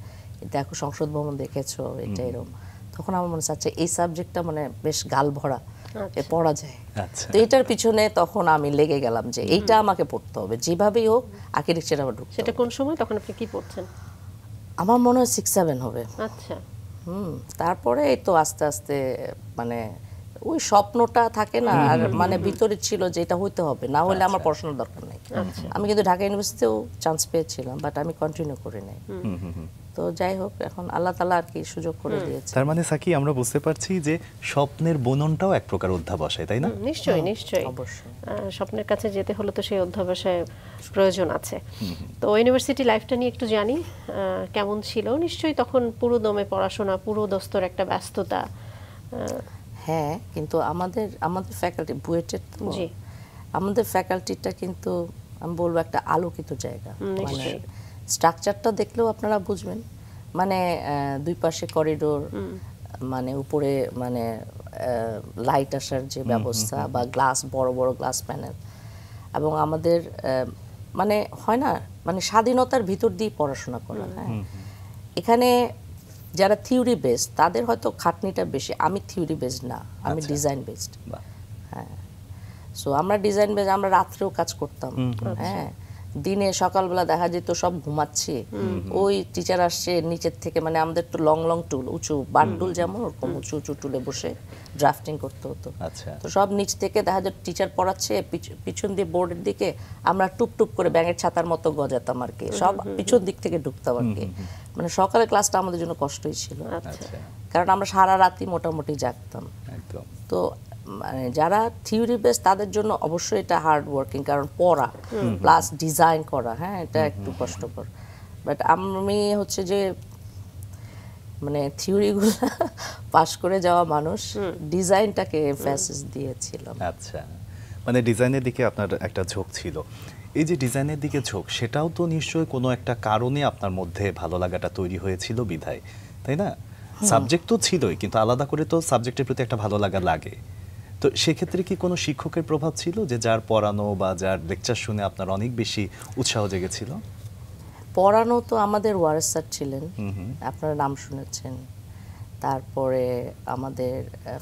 দেখো সংসদ ভবন দেখেছো, এটা এরকম। তখন আমার মনে হচ্ছে আচ্ছা এই সাবজেক্টটা মানে বেশ গাল ভরা, পড়া যায়। আচ্ছা তো এটার পিছনে তখন আমি লেগে গেলাম যে এইটা আমাকে পড়তে হবে, যেভাবেই হোক আর্কিটেকচার আমার ঢুকতে সেটা হবে। কোন সময়, তখন আপনি কি পড়ছেন? আমার মনে হয় 6-7 হবে। আচ্ছা তারপরে এই তো আস্তে আস্তে মানে ওই স্বপ্নটা থাকে না, আর মানে ভিতরে ছিল যে এটা হইতে হবে, না হলে আমার পড়াশোনার দরকার নেই। আমি কিন্তু ঢাকা ইউনিভার্সিটিতেও চান্স পেয়েছিলাম, বাট আমি কন্টিনিউ করি নাই। তো যাই হোক, এখন আল্লাহ তাআলা আর কি সুযোগ করে দিয়েছে। তার মানে সাকি আমরা বুঝতে পারছি যে স্বপ্নের বুননটাও এক প্রকার অধ্যাবসায়, তাই না? নিশ্চয়ই নিশ্চয়ই, অবশ্যই। স্বপ্নের কাছে যেতে হলে তো সেই অধ্যবসায় প্রয়োজন আছে। তো ইউনিভার্সিটি লাইফটা নিয়ে একটু জানি, কেমন ছিল? নিশ্চয়ই তখন পুরো দমে পড়াশোনা, পুরো দস্তর একটা ব্যস্ততা। হ্যাঁ, কিন্তু আমাদের ফ্যাকাল্টি বুয়েটের তো, জি। আমাদের ফ্যাকাল্টিটা কিন্তু আমি বলবো একটা আলোকিত জায়গা। মানে নিশ্চয়ই। স্ট্রাকচারটা দেখলেও আপনারা বুঝবেন, মানে দুই পাশে করিডোর, মানে উপরে মানে লাইট আসার যে ব্যবস্থা, বা গ্লাস, বড় বড় গ্লাস প্যানেল, এবং আমাদের মানে হয় না, মানে স্বাধীনতার ভিতর দিয়ে পড়াশোনা করা। হ্যাঁ, এখানে যারা থিওরি বেসড তাদের হয়তো খাটনিটা বেশি, আমি থিওরি বেসড না, আমি ডিজাইন বেসড। বাহ। হ্যাঁ, সো আমরা ডিজাইন বেসড, আমরা রাত্রেও কাজ করতাম। হ্যাঁ, দিনে সকালবেলা দেখা যেত সব ঘুমাচ্ছি, ওই টিচার আসছে নিচের থেকে, মানে আমাদের তো লং লং টুল, উঁচু বাট টুল যেমন ওরকম উঁচু উঁচু টুলে বসে ড্রাফটিং করতে হতো। আচ্ছা তো সব নিচ থেকে দেখা যেত টিচার পড়াচ্ছে, পিছন দিয়ে বোর্ডের দিকে আমরা টুপ টুপ করে ব্যাঙের ছাতার মতো গজাতাম আর কি, সব পিছন দিক থেকে ঢুকতাম আর কি। মানে সকালে ক্লাসটা আমাদের জন্য কষ্টই ছিল, আচ্ছা কারণ আমরা সারা রাতই মোটামুটি জাগতাম। একদম। তো মানে যারা থিওরি বেস তাদের জন্য অবশ্যই এটা হার্ড ওয়ার্কিং, কারণ পড়া প্লাস ডিজাইন করা, হ্যাঁ, এটা একটু কষ্টকর। বাট আমি হচ্ছে যে মানে থিওরিগুলো পাশ করে যাওয়া মানুষ, ডিজাইনটাকে এমফাসিস দিয়েছিলাম। আচ্ছা, মানে ডিজাইনের দিকে আপনার একটা ঝোঁক ছিল। এই যে ডিজাইনের দিকে ঝোঁক, সেটাও তো নিশ্চয়ই কোনো একটা কারণে আপনার মধ্যে ভালো লাগাটা তৈরি হয়েছিল বিধায়, তাই না? সাবজেক্ট তো ছিলই, কিন্তু আলাদা করে তো সাবজেক্টের প্রতি একটা ভালো লাগা লাগে। তো সেক্ষেত্রে কি কোনো শিক্ষকের প্রভাব ছিল যে যার পড়ানো বা যার লেকচার শুনে আপনার অনেক বেশি উৎসাহ জেগেছিল? পড়ানো তো আমাদের ওয়ারেস স্যার ছিলেন, আপনারা নাম শুনেছেন। তারপরে আমাদের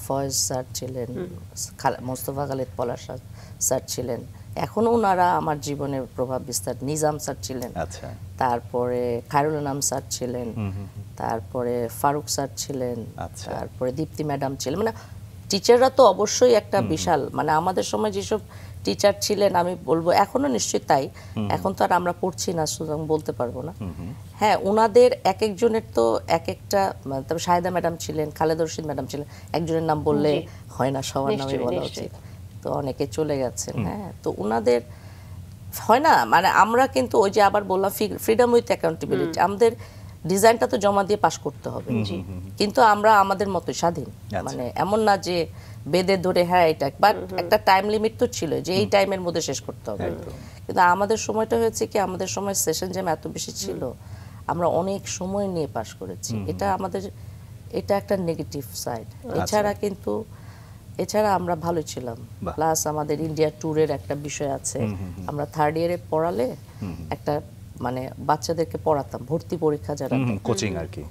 ফয়েজ স্যার ছিলেন, মোস্তফা খালিদ পলাশ স্যার ছিলেন, এখনও ওনারা আমার জীবনে প্রভাব বিস্তার। নিজাম স্যার ছিলেন, আচ্ছা, তারপরে খায়রুল আনাম স্যার ছিলেন, তারপরে ফারুক স্যার ছিলেন, আচ্ছা। তারপরে দীপ্তি ম্যাডাম ছিলেন। মানে টিচাররা তো অবশ্যই একটা বিশাল, মানে আমাদের সময় যেসব টিচার ছিলেন আমি বলবো এখনো নিশ্চয়ই তাই, এখন তো আর আমরা পড়ছি না সুতরাং বলতে পারবো না। হ্যাঁ, ওনাদের এক একজনের তো এক একটা, তবে শাহেদা ম্যাডাম ছিলেন, খালেদা রশিদ ম্যাডাম ছিলেন, একজনের নাম বললে হয় না, সবার নামে বলা উচিত, তো অনেকে চলে গেছেন। হ্যাঁ, তো ওনাদের হয় না, মানে আমরা কিন্তু ওই যে আবার বললাম ফ্রিডম উইথ অ্যাকাউন্টেবিলিটি, আমাদের ডিজাইনটা তো জমা দিয়ে পাস করতে হবে, কিন্তু আমরা আমাদের মতো স্বাধীন। মানে এমন না যে বেদে ধরে হ্যাঁ এটা, বাট একটা টাইম লিমিট তো ছিল যে এই টাইমের মধ্যে শেষ করতে হবে। কিন্তু আমাদের সময়টা হয়েছে কি, আমাদের সময় সেশন জ্যাম এত বেশি ছিল, আমরা অনেক সময় নিয়ে পাস করেছি। এটা আমাদের, এটা একটা নেগেটিভ সাইড। এছাড়া আমরা ভালো ছিলাম। প্লাস আমাদের ইন্ডিয়া ট্যুরের একটা বিষয় আছে, আমরা থার্ড ইয়ারে পড়ালে একটা মানে বাচ্চাদেরকে পড়াতাম, ভর্তি পরীক্ষা যারা কোচিং আর কি,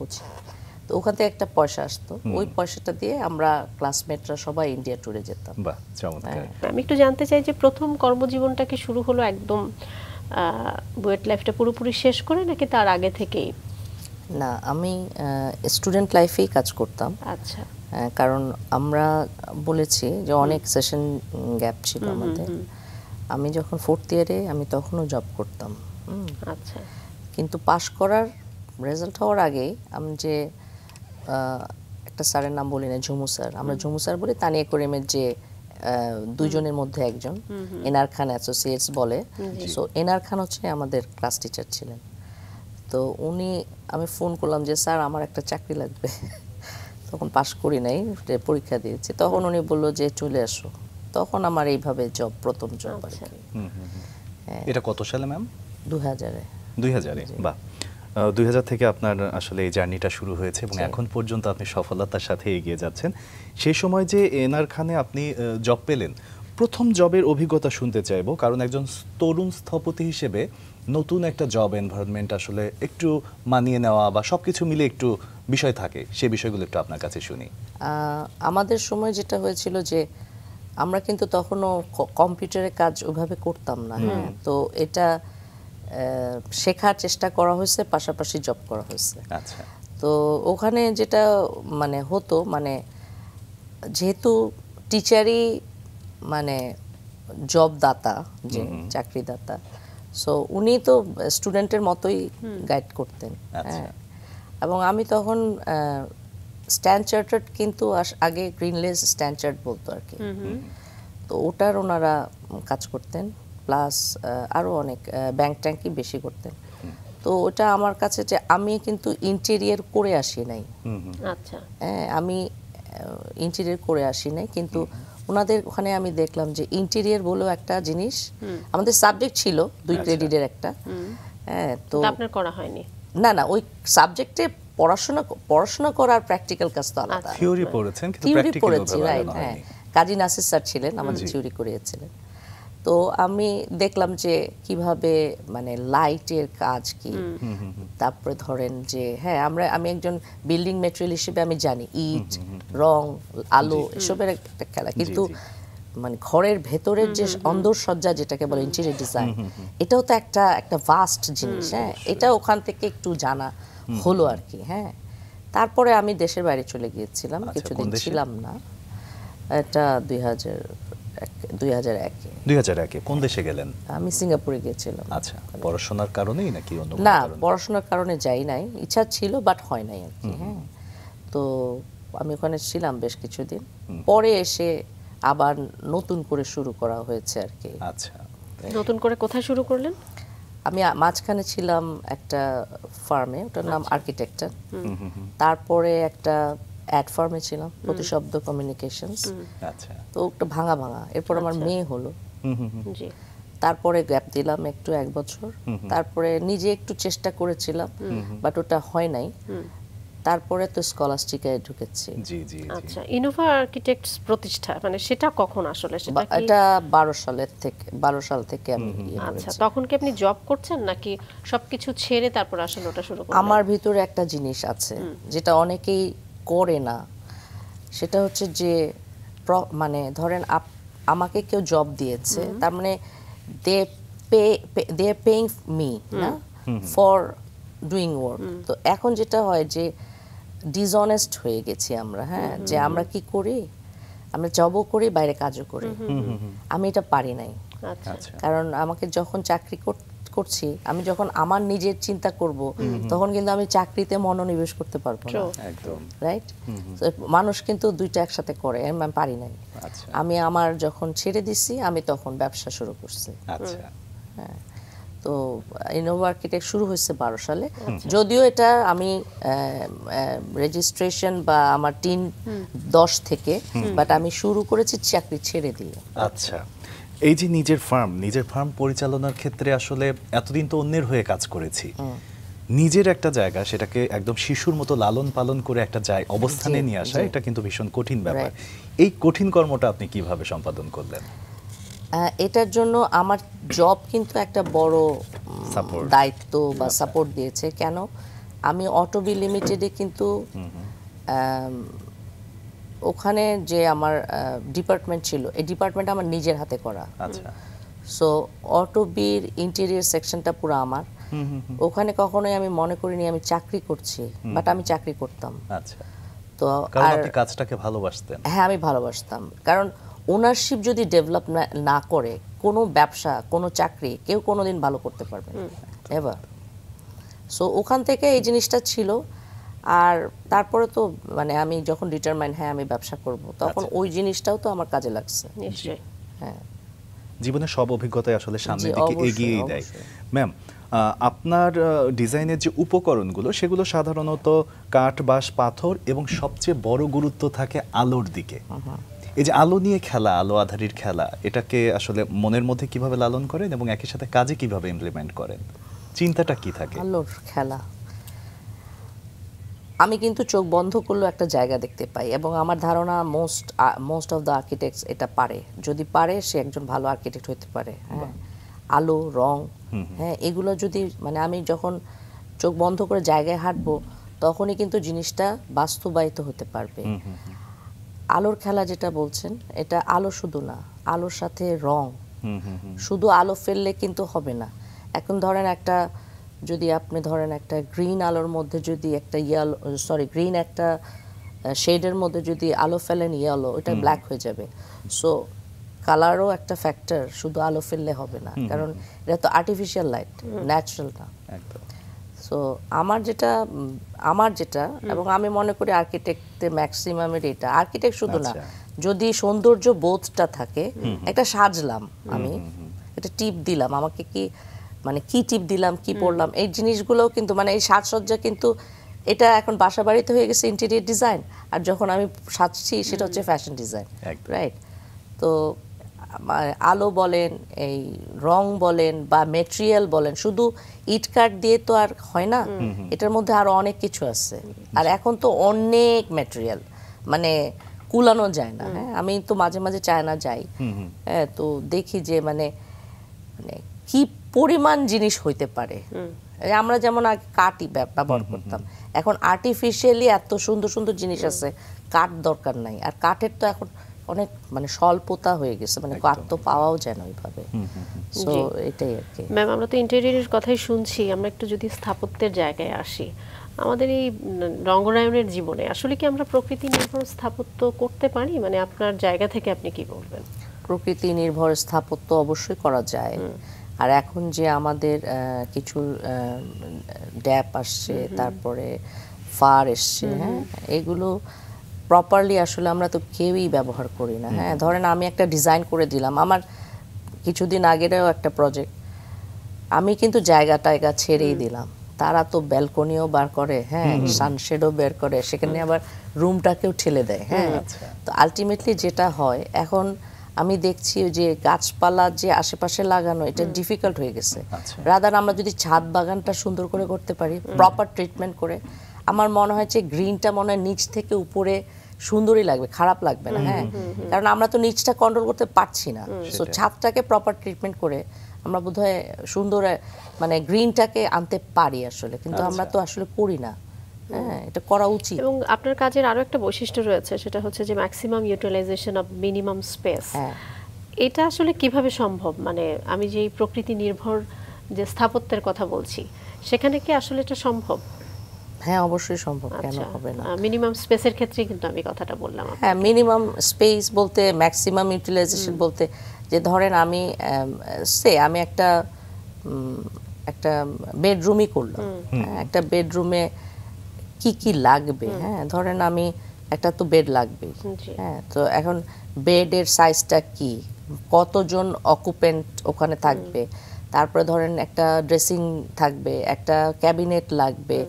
তো ওখান থেকে একটা পয়সা আসতো, ওই পয়সাটা দিয়ে আমরা ক্লাসমেটরা সবাই ইন্ডিয়া ট্যুরে যেতাম। বাহ, চমৎকার। আমি একটু জানতে চাই যে প্রথম কর্মজীবনটা কি শুরু হলো একদম বুয়েট লাইফটা পুরোপুরি শেষ করে নাকি তার আগে থেকেই? না, আমি স্টুডেন্ট লাইফেই কাজ করতাম। আচ্ছা, কারণ আমরা বলেছি যে অনেক সেশন গ্যাপ ছিল আমাদের। আমি যখন 4th ইয়ারে আমি তখনও জব করতাম। আচ্ছা, কিন্তু পাশ করার রেজাল্ট হওয়ার আগেই আমি যে একটা স্যারের নাম বলি না, ঝুমু স্যার, আমরা ঝুমু স্যার বলি, তানিয়া করিমের যে দুইজনের মধ্যে একজন, এনআর খান অ্যাসোসিয়েটস বলে। সো এনআর খান হচ্ছে আমাদের ক্লাস টিচার ছিলেন। তো আমি ফোন করলাম যে স্যার আমার একটা চাকরি লাগবে। তখন পাশ করি নাই, পরীক্ষা দিয়েছি। তখন উনি বললো যে চলে আসো। তখন আমার এইভাবে প্রথম জব আর কি। এটা কত সালে ম্যাম? 2000-এ। 2000-এ? বাহ, 2000 থেকে আপনার আসলে এই জার্নিটা শুরু হয়েছে এবং এখন পর্যন্ত আপনি সফলতার সাথে এগিয়ে যাচ্ছেন। সেই সময় যে এনআর খানে আপনি জব পেলেন, প্রথম জবের অভিজ্ঞতা শুনতে চাইবো, কারণ একজন তরুণ স্থপতি হিসেবে নতুন একটা জব এনভায়রনমেন্ট আসলে একটু মানিয়ে নেওয়া বা সবকিছু মিলে একটু বিষয় থাকে, সেই বিষয়গুলো একটু আপনার কাছে শুনি। আমাদের সময় যেটা হয়েছিল যে আমরা কিন্তু তখনও কম্পিউটারে কাজ ওইভাবে করতাম না। হ্যাঁ, তো এটা শেখার চেষ্টা করা হয়েছে, পাশাপাশি জব করা হয়েছে। আচ্ছা, তো ওখানে যেটা মানে হতো, মানে যেহেতু টিচারই মানে জব দাতা, যে চাকরি দাতা, সো উনি তো স্টুডেন্টের মতোই গাইড করতেন। হ্যাঁ, এবং আমি তখন স্ট্যান্ড চার্টার্ড, কিন্তু আগে গ্রিনলেস স্ট্যান্ড চার্ট বলতো আর কি। তো ওটার ওনারা কাজ করতেন, প্লাস আরও অনেক ব্যাংক ট্যাঙ্কই বেশি করতেন। তো ওটা আমার কাছে যে আমি কিন্তু ইন্টেরিয়ার করে আসি নাই। আচ্ছা, হ্যাঁ, আমি ইন্টেরিয়ার করে আসি নাই, কিন্তু ওনাদের ওখানে আমি দেখলাম যে ইন্টেরিয়ার বলেও একটা জিনিস, আমাদের সাবজেক্ট ছিল 2 ক্রেডিটের একটা। হ্যাঁ, তো আপনার করা হয়নি? না না, ওই সাবজেক্টে পড়াশোনা করার প্র্যাকটিক্যাল কাজ তো আলাদা। থিওরি পড়েছেন কিন্তু থিওরি প্র্যাকটিক্যাল পড়েছি, রাইট। হ্যাঁ, কাজী নাসির স্যার ছিলেন, আমাদের থিওরি করিয়েছিলেন। তো আমি দেখলাম যে কিভাবে মানে লাইটের কাজ কি, তারপরে ধরেন যে হ্যাঁ আমি একজন বিল্ডিং ম্যাটেরিয়াল হিসেবে আমি জানি ইট, রং, আলো এসবের একটা খেলা, কিন্তু মানে ঘরের ভেতরের যে অন্দরসজ্জা যেটাকে বলে ইন্টেরিয়র ডিজাইন, এটাও তো একটা ভাস্ট জিনিস। হ্যাঁ, এটা ওখান থেকে একটু জানা হলো আর কি। হ্যাঁ, তারপরে আমি দেশের বাইরে চলে গিয়েছিলাম, কিছুদিন ছিলাম না। এটা 2001-এ। কোন দেশে গেলেন? আমি সিঙ্গাপুরে গিয়েছিলাম। আচ্ছা, পড়াশোনার কারণেই নাকি অন্য না, কারণে? পড়াশোনার কারণে যাই নাই, ইচ্ছা ছিল বাট হয় নাই আর কি। হ্যাঁ, তো আমি ওখানে ছিলাম বেশ কিছুদিন, পরে এসে আবার নতুন করে শুরু করা হয়েছে আর কি। আচ্ছা, নতুন করে কোথায় শুরু করলেন? আমি মাঝখানে ছিলাম একটা ফার্মে, ওটার নাম আর্কিটেক্টার। তারপরে একটা অ্যাড ফার্মে ছিলাম, প্রতিশব্দ কমিউনিকেশনস। আচ্ছা, তো একটা ভাঙা। এরপর আমার মেয়ে হলো, জি, তারপরে গ্যাপ দিলাম একটু 1 বছর। তারপরে নিজে একটু চেষ্টা করেছিলাম, বাট ওটা হয় নাই। তারপরে তো স্কলাস্টিকে ঢুকেছি। জি জি জি। আচ্ছা। ইনোভা আর্কিটেক্টস প্রতিষ্ঠা মানে সেটা কখন আসলে? সেটা কি? এটা 12 সাল থেকে আমি আচ্ছা, তখন কি আপনি জব করছেন নাকি সবকিছু ছেড়ে তারপর আসলে ওটা শুরু করলেন? আমার ভিতরে একটা জিনিস আছে যেটা অনেকেই করে না, সেটা হচ্ছে যে মানে ধরেন আমাকে কেউ জব দিয়েছে, তার মানে দে পেইং মি না ফর ডুইং ওয়ার্ক। তো এখন যেটা হয় যে ডিসঅনেস্ট হয়ে গেছি আমরা। হ্যাঁ, যে আমরা কি করি, আমরা জবও করি, বাইরে কাজও করি। আমি এটা পারি নাই। আচ্ছা, কারণ আমাকে যখন চাকরি করছি, আমি যখন আমার নিজের চিন্তা করব, তখন কিন্তু আমি চাকরিতে মনোনিবেশ করতে পারবো না। একদম রাইট। মানুষ কিন্তু দুইটা একসাথে করে, আমি পারি নাই। আচ্ছা আমি আমার যখন ছেড়ে দিছি, আমি তখন ব্যবসা শুরু করছি। আচ্ছা। হ্যাঁ, তো ইনোভা আর্কিটেক্ট শুরু হয়েছে 12 সালে। যদিও এটা আমি রেজিস্ট্রেশন বা আমার 10 থেকে, বাট আমি শুরু করেছি চাকরি ছেড়ে দিয়ে। আচ্ছা, এই যে নিজের ফার্ম পরিচালনার ক্ষেত্রে আসলে এতদিন তো অন্যের হয়ে কাজ করেছি, নিজের একটা জায়গা সেটাকে একদম শিশুর মতো লালন পালন করে একটা অবস্থানে নিয়ে আসা, এটা কিন্তু ভীষণ কঠিন ব্যাপার। এই কঠিন কর্মটা আপনি কিভাবে সম্পাদন করলেন? এটার জন্য আমার জব কিন্তু একটা বড় দায়িত্ব বা সাপোর্ট দিয়েছে। কেন? আমি অটোবি লিমিটেডে কিন্তু ওখানে যে আমার ডিপার্টমেন্ট ছিল, এই ডিপার্টমেন্ট আমার নিজের হাতে করা। আচ্ছা, সো অটোবির ইন্টেরিয়র সেকশনটা পুরো আমার। ওখানে কখনোই আমি মনে করিনি আমি চাকরি করছি, বাট আমি চাকরি করতাম। আচ্ছা, তো কারণ আর আপনি কাজটাকে ভালোবাসতেন। হ্যাঁ, আমি ভালোবাসতাম, কারণ ওনারশিপ যদি ডেভেলপ না করে কোনো ব্যবসা, কোনো চাকরি কেউ কোনোদিন ভালো করতে পারবে না এবার। সো ওখান থেকে এই জিনিসটা ছিল। আর তারপরে তো মানে আমি যখন ডিটারমাইন্ড হ্যাঁ আমি ব্যবসা করব, তখন ওই জিনিসটাও তো আমার কাজে লাগছে। নিশ্চয়ই। হ্যাঁ, জীবনের সব অভিজ্ঞতাই আসলে সামনের জি, দিকে অবশ্যই, এগিয়েই দেয়। অবশ্যই। ম্যাম, আপনার ডিজাইনের যে উপকরণগুলো সেগুলো সাধারণত কাঠ, বাঁশ, পাথর এবং সবচেয়ে বড় গুরুত্ব থাকে আলোর দিকে। এই যে আলো নিয়ে খেলা, আলো আঁধারির খেলা, এটাকে আসলে মনের মধ্যে কিভাবে লালন করেন এবং একই সাথে কাজে কিভাবে ইমপ্লিমেন্ট করেন, চিন্তাটা কি থাকে? আলোর খেলা, আমি কিন্তু চোখ বন্ধ করলেও একটা জায়গা দেখতে পাই, এবং আমার ধারণা মোস্ট অফ দ্য আর্কিটেক্টস এটা পারে। যদি পারে সে একজন ভালো আর্কিটেক্ট হতে পারে। হ্যাঁ, আলো, রং, হ্যাঁ, এগুলো যদি মানে আমি যখন চোখ বন্ধ করে জায়গায় হাঁটবো তখনই কিন্তু জিনিসটা বাস্তবায়িত হতে পারবে। আলোর খেলা যেটা বলছেন, এটা আলো শুধু না, আলোর সাথে রং। শুধু আলো ফেললে কিন্তু হবে না। এখন ধরেন একটা, যদি আপনি ধরেন একটা গ্রিন আলোর মধ্যে যদি একটা গ্রিন একটা শেডের মধ্যে যদি আলো ফেলেন ইয়েলো, ওটা ব্ল্যাক হয়ে যাবে। সো কালারও একটা ফ্যাক্টর, শুধু আলো ফেললে হবে না, কারণ এটা তো আর্টিফিশিয়াল লাইট, ন্যাচারাল না। একদম। সো আমার যেটা এবং আমি মনে করি আর্কিটেক্টের ম্যাক্সিমামের এটা, আর্কিটেক্ট শুধু না, যদি সৌন্দর্য বোধটা থাকে, একটা সাজলাম আমি, একটা টিপ দিলাম, আমাকে কি মানে কি টিপ দিলাম, কি পড়লাম, এই জিনিসগুলোও কিন্তু মানে এই সাজসজ্জা কিন্তু এটা এখন বাসা বাড়িতে হয়ে গেছে ইন্টেরিয়র ডিজাইন, আর যখন আমি সাজছি সেটা হচ্ছে ফ্যাশন ডিজাইন, রাইট? তো আলো বলেন, এই রং বলেন বা মেটেরিয়াল বলেন, শুধু ইট কাঠ দিয়ে তো আর হয় না, এটার মধ্যে আরো অনেক কিছু আছে। আর এখন তো অনেক মেটেরিয়াল, মানে কুলানো যায় না। হ্যাঁ, আমি তো মাঝে মাঝে চায়না যাই, হ্যাঁ, তো দেখি যে মানে মানে কি পরিমাণ জিনিস হইতে পারে। আমরা যেমন আগে কাঠই ব্যবহার করতাম, এখন আর্টিফিশিয়ালি এত সুন্দর সুন্দর জিনিস আছে, কাঠ দরকার নাই। আর কাঠের তো এখন অনেক মানে স্বল্পতা হয়ে গেছে, মানে কাঠ তো পাওয়াও যায় না ওইভাবে। সো এটাই আর কি। ম্যাম, আমরা তো ইন্টেরিয়রের কথাই শুনছি, আমরা একটু যদি স্থাপত্যের জায়গায় আসি, আমাদের এই রঙ্গরায়নের জীবনে আসলে কি আমরা প্রকৃতি নির্ভর স্থাপত্য করতে পারি? মানে আপনার জায়গা থেকে আপনি কি বলবেন? প্রকৃতি নির্ভর স্থাপত্য অবশ্যই করা যায়। আর এখন যে আমাদের কিছু ড্যাপ আসছে, তারপরে ফার এসছে, হ্যাঁ, এগুলো প্রপারলি আসলে আমরা তো কেউই ব্যবহার করি না। হ্যাঁ, ধরেন আমি একটা ডিজাইন করে দিলাম, আমার কিছুদিন আগেরও একটা প্রজেক্ট, আমি কিন্তু জায়গা ছেড়েই দিলাম, তারা তো ব্যালকনিও বার করে, হ্যাঁ, সানশেডও বের করে, সেখানে আবার রুমটাকেও ঠেলে দেয়। হ্যাঁ, তো আলটিমেটলি যেটা হয় এখন আমি দেখছি যে গাছপালা যে আশেপাশে লাগানো, এটা ডিফিকাল্ট হয়ে গেছে। রাদার আমরা যদি ছাদ বাগানটা সুন্দর করে করতে পারি, প্রপার ট্রিটমেন্ট করে, আমার মনে হয় যে গ্রিনটা মনে হয় নিচ থেকে উপরে সুন্দরই লাগবে, খারাপ লাগবে না। হ্যাঁ, কারণ আমরা তো নিচটা কন্ট্রোল করতে পারছি না। সো ছাদটাকে প্রপার ট্রিটমেন্ট করে আমরা বোধহয় সুন্দর মানে গ্রিনটাকে আনতে পারি আসলে, কিন্তু আমরা তো আসলে করি না। হ্যাঁ, এটা করা উচিত। এবং আপনার কাজের আরো একটা বৈশিষ্ট্য রয়েছে, সেটা হচ্ছে যে maximum utilization of minimum space. এটা আসলে কিভাবে সম্ভব? মানে আমি যে প্রকৃতি নির্ভর যে স্থাপত্যের কথা বলছি, সেখানে কি আসলে এটা সম্ভব? হ্যাঁ, অবশ্যই সম্ভব, কেন হবে না? মিনিমাম স্পেসের ক্ষেত্রে কিন্তু আমি কথাটা বললাম। হ্যাঁ, মিনিমাম স্পেস বলতে ম্যাক্সিমাম ইউটিলাইজেশন বলতে, যে ধরেন আমি আমি একটা বেডরুমই করলাম, একটা বেডরুমে কি কি লাগবে, হ্যাঁ, ধরেন আমি একটা তো বেড লাগবেই। হ্যাঁ, তো এখন বেডের সাইজটা কি, কতজন অকুপেন্ট ওখানে থাকবে, তারপরে ধরেন একটা ড্রেসিং থাকবে, একটা ক্যাবিনেট লাগবে,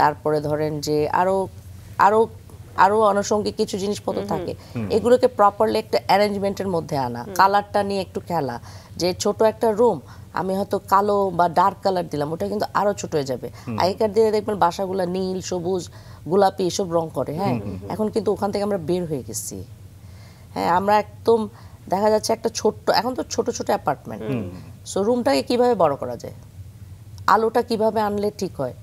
তারপরে ধরেন যে আরো আরো আরো আনুষঙ্গিক কিছু জিনিসপত্র থাকে, এগুলোকে প্রপারলি একটা অ্যারেঞ্জমেন্টের মধ্যে আনা, কালারটা নিয়ে একটু খেলা, যে ছোট একটা রুম আমি হয়তো কালো বা ডার্ক কালার দিলাম, ওটা কিন্তু আরো ছোট হয়ে যাবে। আগেকার দিনে দেখবেন বাসাগুলা নীল, সবুজ, গোলাপি এসব রং করে। হ্যাঁ, এখন কিন্তু ওখান থেকে আমরা বের হয়ে গেছি। হ্যাঁ, আমরা একদম দেখা যাচ্ছে একটা ছোট্ট, এখন তো ছোট ছোট অ্যাপার্টমেন্ট, সো রুমটাকে কিভাবে বড় করা যায়, আলোটা কিভাবে আনলে ঠিক হয়,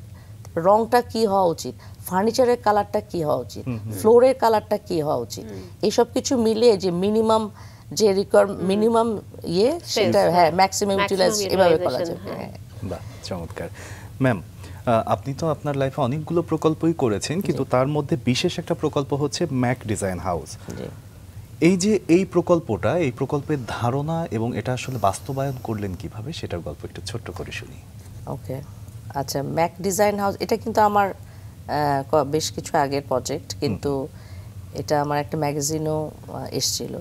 রংটা কি হওয়া উচিত, ফার্নিচারের কালারটা কি হওয়া উচিত, ফ্লোরের কালারটা কি হওয়া উচিত, এইসব কিছু মিলিয়ে যে মিনিমাম যে মিনিমাম সেটা হ্যাঁ ম্যাক্সিমাম ইউটিলাইজ এভাবে করা যাবে। বাহ, চমৎকার। ম্যাম, আপনি তো আপনার লাইফে অনেকগুলো প্রকল্পই করেছেন, কিন্তু তার মধ্যে বিশেষ একটা প্রকল্প হচ্ছে ম্যাক ডিজাইন হাউস। এই যে এই প্রকল্পের ধারণা এবং এটা আসলে বাস্তবায়ন করলেন কিভাবে, সেটার গল্প একটু ছোট্ট করে শুনি। ওকে, আচ্ছা, ম্যাক ডিজাইন হাউস এটা কিন্তু আমার বেশ কিছু আগের প্রজেক্ট, কিন্তু এটা আমার একটা ম্যাগাজিনও এসেছিল।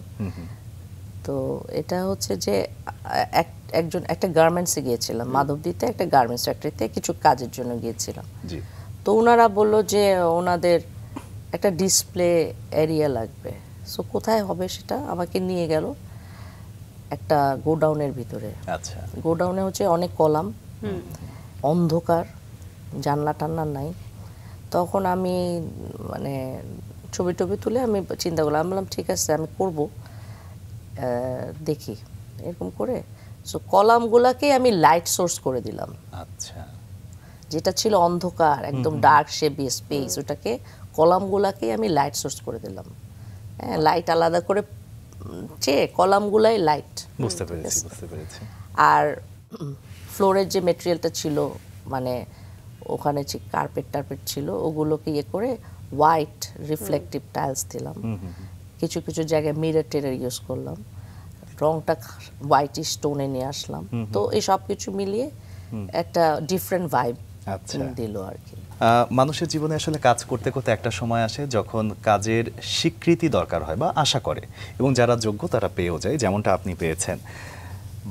তো এটা হচ্ছে যে একটা গার্মেন্টসে গিয়েছিলাম, মাধবদীতে একটা গার্মেন্টস ফ্যাক্টরিতে কিছু কাজের জন্য গিয়েছিলাম। তো ওনারা বললো যে ওনাদের একটা ডিসপ্লে এরিয়া লাগবে। সো কোথায় হবে সেটা আমাকে নিয়ে গেল একটা গোডাউনের ভিতরে। আচ্ছা, গোডাউনে হচ্ছে অনেক কলাম, অন্ধকার, জানলা টান্না নাই। তখন আমি মানে ছবি টবি তুলে আমি চিন্তা করলাম, আমি বললাম ঠিক আছে আমি করব, দেখি এরকম করে। সো কলামগুলাকে আমি লাইট সোর্স করে দিলাম। আচ্ছা, যেটা ছিল অন্ধকার একদম ডার্ক শেপি স্পেস, ওটাকে কলামগুলাকে আমি লাইট সোর্স করে দিলাম। হ্যাঁ, লাইট আলাদা করে কলামগুলাই লাইট। বুঝতে পেরেছি। আর ফ্লোরের যে মেটেরিয়ালটা ছিল, মানে ওখানে যে কার্পেট ছিল, ওগুলোকে করে হোয়াইট রিফ্লেকটিভ টাইলস দিলাম। কিছু কিছু জায়গায় মিরর টেরার ইউজ করলাম, রংটা হোয়াইট স্টোনে নিয়ে আসলাম। তো এই সব কিছু মিলিয়ে একটা ডিফারেন্ট ভাইব দিল আর কি। মানুষের জীবনে আসলে কাজ করতে করতে একটা সময় আসে যখন কাজের স্বীকৃতি দরকার হয় বা আশা করে, এবং যারা যোগ্য তারা পেয়েও যায়, যেমনটা আপনি পেয়েছেন।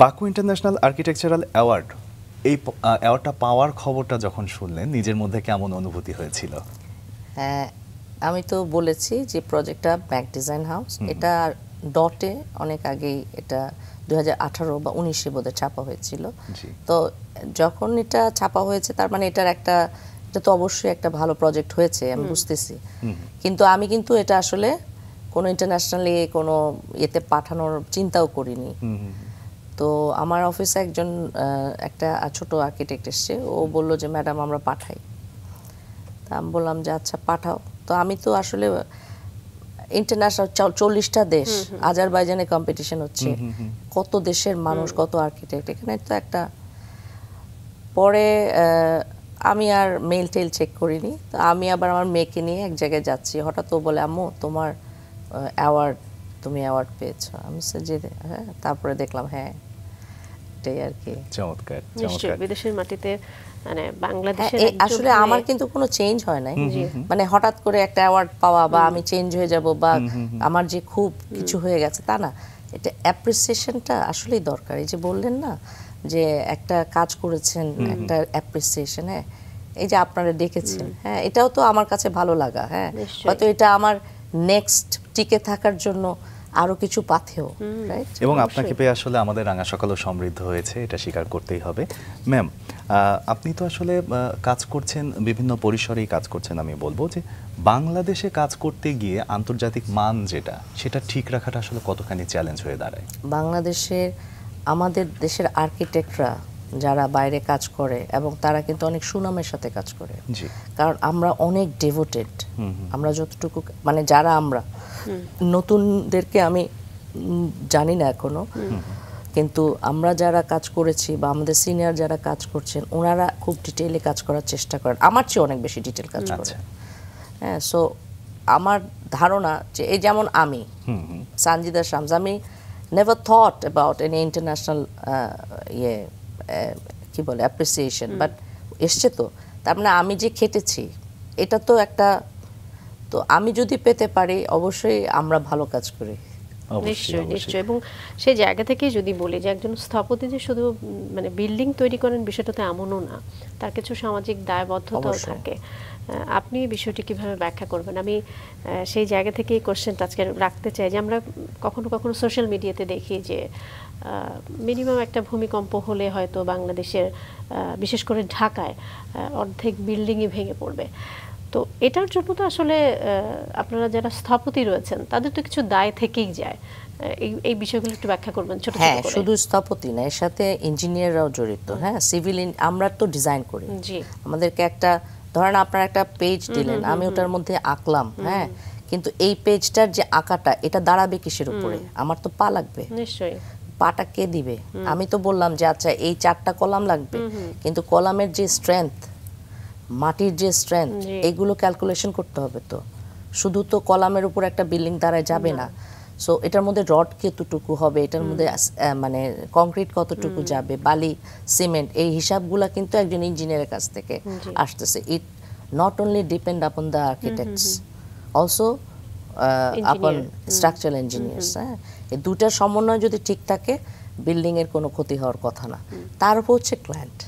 বাকু ইন্টারন্যাশনাল আর্কিটেকচারাল অ্যাওয়ার্ড, এই অ্যাওয়ার্ডটা পাওয়ার খবরটা যখন শুনলেন নিজের মধ্যে কেমন অনুভূতি হয়েছিল? হ্যাঁ, আমি তো বলেছি যে প্রজেক্টটা ম্যাক ডিজাইন হাউস, এটা ডটে অনেক আগেই, এটা 2018 বা 19-এ বোধহয় ছাপা হয়েছিল। তো যখন এটা ছাপা হয়েছে তার মানে এটা তো অবশ্যই একটা ভালো প্রজেক্ট হয়েছে, আমি বুঝতেছি। কিন্তু আমি কিন্তু এটা আসলে কোনো ইন্টারন্যাশনালি কোনো ইয়েতে পাঠানোর চিন্তাও করিনি। তো আমার অফিসে একটা ছোট আর্কিটেক্ট এসছে, ও বলল যে ম্যাডাম আমরা পাঠাই। তা আমি বললাম যে আচ্ছা পাঠাও। তো আমি তো আসলে ইন্টারন্যাশনাল 40টা দেশ, আজারবাইজানে কম্পিটিশন হচ্ছে, কত দেশের মানুষ, কত আর্কিটেক্ট, এখানে তো একটা। পরে আমি আর মেল টেল চেক করিনি। তো আমি আবার আমার মেয়েকে নিয়ে এক জায়গায় যাচ্ছি, হঠাৎ ও বলে আম্মু তোমার তুমি অ্যাওয়ার্ড পেয়েছো। আমি যে হ্যাঁ, তারপরে দেখলাম হ্যাঁ, এটাই আর কি। চমৎকার। নিশ্চয়ই বিদেশের মাটিতে মানে বাংলাদেশের আসলে আমার কিন্তু কোনো চেঞ্জ হয় নাই, মানে হঠাৎ করে একটা অ্যাওয়ার্ড পাওয়া বা আমি চেঞ্জ হয়ে যাব বা আমার যে খুব কিছু হয়ে গেছে তা না। এটা অ্যাপ্রিসিয়েশনটা আসলেই দরকার। এই যে বললেন না যে একটা কাজ করেছেন, একটা অ্যাপ্রিসিয়েশন, হ্যাঁ, এই যে আপনারা ডেকেছেন, হ্যাঁ, এটাও তো আমার কাছে ভালো লাগা। হ্যাঁ, হয়তো এটা আমার নেক্সট টিকে থাকার জন্য আরো কিছু পাথেও, রাইট? এবং আপনাকে পেয়ে আসলে আমাদের রাঙা সকালও সমৃদ্ধ হয়েছে, এটা স্বীকার করতেই হবে। ম্যাম, আপনি তো আসলে কাজ করছেন, বিভিন্ন পরিসরেই কাজ করছেন। আমি বলবো যে বাংলাদেশে কাজ করতে গিয়ে আন্তর্জাতিক মান সেটা ঠিক রাখাটা আসলে কতখানি চ্যালেঞ্জ হয়ে দাঁড়ায়? বাংলাদেশের আমাদের দেশের আর্কিটেক্টরা যারা বাইরে কাজ করে এবং তারা কিন্তু অনেক সুনামের সাথে কাজ করে, কারণ আমরা অনেক ডেভোটেড। আমরা যতটুকু মানে যারা আমরা নতুনদেরকে আমি জানি না এখনো, কিন্তু আমরা যারা কাজ করেছি বা আমাদের সিনিয়র যারা কাজ করছেন ওনারা খুব ডিটেইলে কাজ করার চেষ্টা করেন, আমার চেয়ে অনেক বেশি ডিটেইল কাজ করে। হ্যাঁ, সো আমার ধারণা যে এই যেমন আমি সানজিদা শামস, আমি never thought about any international কি বলে অ্যাপ্রিসিয়েশন, বাট এসছে। তো তার মানে আমি যে খেটেছি এটা তো একটা, তো আমি যদি পেতে পারি অবশ্যই আমরা ভালো কাজ করি। নিশ্চয়ই। এবং সেই জায়গা থেকে যদি বলি যে একজন স্থপতি যে শুধু মানে বিল্ডিং তৈরি করেন বিষয়টা তো এমনও না, তার কিছু সামাজিক দায়বদ্ধতাও থাকে। আপনি বিষয়টি কিভাবে ব্যাখ্যা করবেন? আমি সেই জায়গা থেকে এই কোশ্চেনটা আজকে রাখতে চাই যে আমরা কখনো কখনো সোশ্যাল মিডিয়াতে দেখি যে মিনিমাম একটা ভূমিকম্প হলে হয়তো বাংলাদেশের বিশেষ করে ঢাকায় অর্ধেক বিল্ডিংই ভেঙে পড়বে। তো এটার জন্য তো আসলে আপনারা যারা স্থপতি রয়েছেন তাদের তো কিছু দায় থেকেই যায়। এই বিষয়গুলো একটু ব্যাখ্যা করবেন ছোট ছোট করে। শুধু স্থপতি না, এর সাথে ইঞ্জিনিয়াররাও জড়িত। হ্যাঁ, সিভিল আমরা তো ডিজাইন করি, আমাদেরকে একটা ধরেন আপনার একটা পেজ দিলেন, আমি ওটার মধ্যে আঁকলাম, হ্যাঁ, কিন্তু এই পেজটার যে আঁকাটা এটা দাঁড়াবে কিসের উপরে? আমার তো পা লাগবে, নিশ্চয়ই। পাটা কে দিবে? আমি তো বললাম যে আচ্ছা এই 4টা কলাম লাগবে, কিন্তু কলামের যে স্ট্রেংথ, মাটির যে স্ট্রেংথ, এগুলো ক্যালকুলেশন করতে হবে। তো শুধু তো কলামের উপর একটা বিল্ডিং দাঁড়ায় যাবে না। সো এটার মধ্যে রড কতটুকু হবে, এটার মধ্যে মানে কংক্রিট কতটুকু যাবে, বালি, সিমেন্ট, এই হিসাবগুলা কিন্তু একজন ইঞ্জিনিয়ারের কাছ থেকে আসতেছে। It not only depend upon the architects, also আপন স্ট্রাকচারাল ইঞ্জিনিয়ার্স। হ্যাঁ, এই দুটার সমন্বয় যদি ঠিক থাকে, বিল্ডিং এর কোনো ক্ষতি হওয়ার কথা না। তার উপর হচ্ছে ক্লায়েন্ট।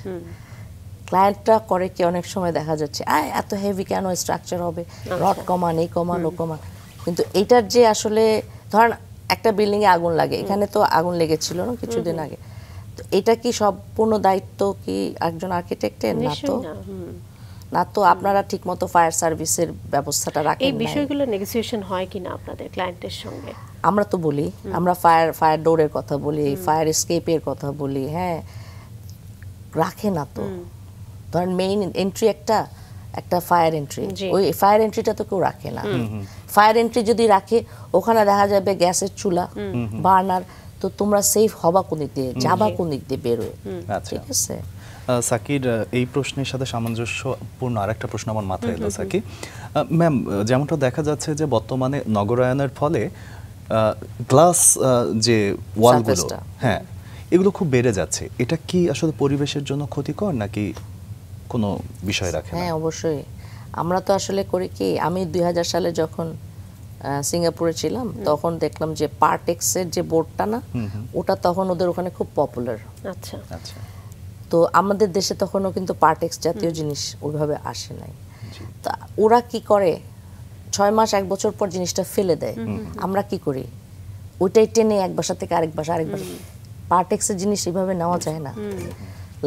ক্লায়েন্টরা করে কি অনেক সময় দেখা যাচ্ছে এত হেভি কেন স্ট্রাকচার হবে, রড কমান, এই কমান, ও কমান, কিন্তু এটার যে আসলে ধরেন একটা বিল্ডিং এ আগুন লাগে, এখানে তো আগুন লেগেছিল না কিছুদিন আগে, তো এটা কি সম্পূর্ণ দায়িত্ব কি একজন আর্কিটেক্টের? না তো, না তো। আপনারা ঠিকমতো ফায়ার সার্ভিসের ব্যবস্থাটা রাখেন। এই বিষয়গুলো নেগোসিয়েশন হয় কিনা আপনাদের ক্লায়েন্টের সঙ্গে? আমরা তো বলি, আমরা ফায়ার ডোরের কথা বলি, ফায়ার এসকেপের কথা বলি, হ্যাঁ, রাখে না তো। ধরেন মেইন এন্ট্রি একটা ফায়ার এন্ট্রি, ওই ফায়ার এন্ট্রিটা তো কেউ রাখে না। ফায়ার এন্ট্রি যদি রাখে, ওখানে দেখা যাবে গ্যাসের চুলা, বার্নার, তো তোমরা সেফ হবা কোন দিক দিয়ে, যাবা কোন দিক দিয়ে বেরোয়? ঠিক আছে। সাকির, এই প্রশ্নের সাথে সামঞ্জস্যপূর্ণ আরেকটা প্রশ্ন আমার মাথায় এলো। সাকির ম্যাম, যেমনটা দেখা যাচ্ছে যে বর্তমানে নগরায়নের ফলে গ্লাস যে ওয়ালগুলো, হ্যাঁ, এগুলো খুব বেড়ে যাচ্ছে। এটা কি আসলে পরিবেশের জন্য ক্ষতিকর নাকি কোনো বিষয় রাখে? হ্যাঁ, অবশ্যই। আমরা তো আসলে করি কি, আমি 2000 সালে যখন সিঙ্গাপুরে ছিলাম, তখন দেখলাম যে পার্টেক্সের যে বোর্ডটা না, ওটা তখন ওদের ওখানে খুব পপুলার। আচ্ছা আচ্ছা। তো আমাদের দেশে তখনও কিন্তু পার্টেক্স জাতীয় জিনিস ওইভাবে আসে নাই। তা ওরা কি করে, 6 মাস 1 বছর পর জিনিসটা ফেলে দেয়। আমরা কি করি, ওইটাই টেনে এক বাসা থেকে আরেক বাসা, পার্টেক্সের জিনিস এইভাবে নেওয়া যায় না।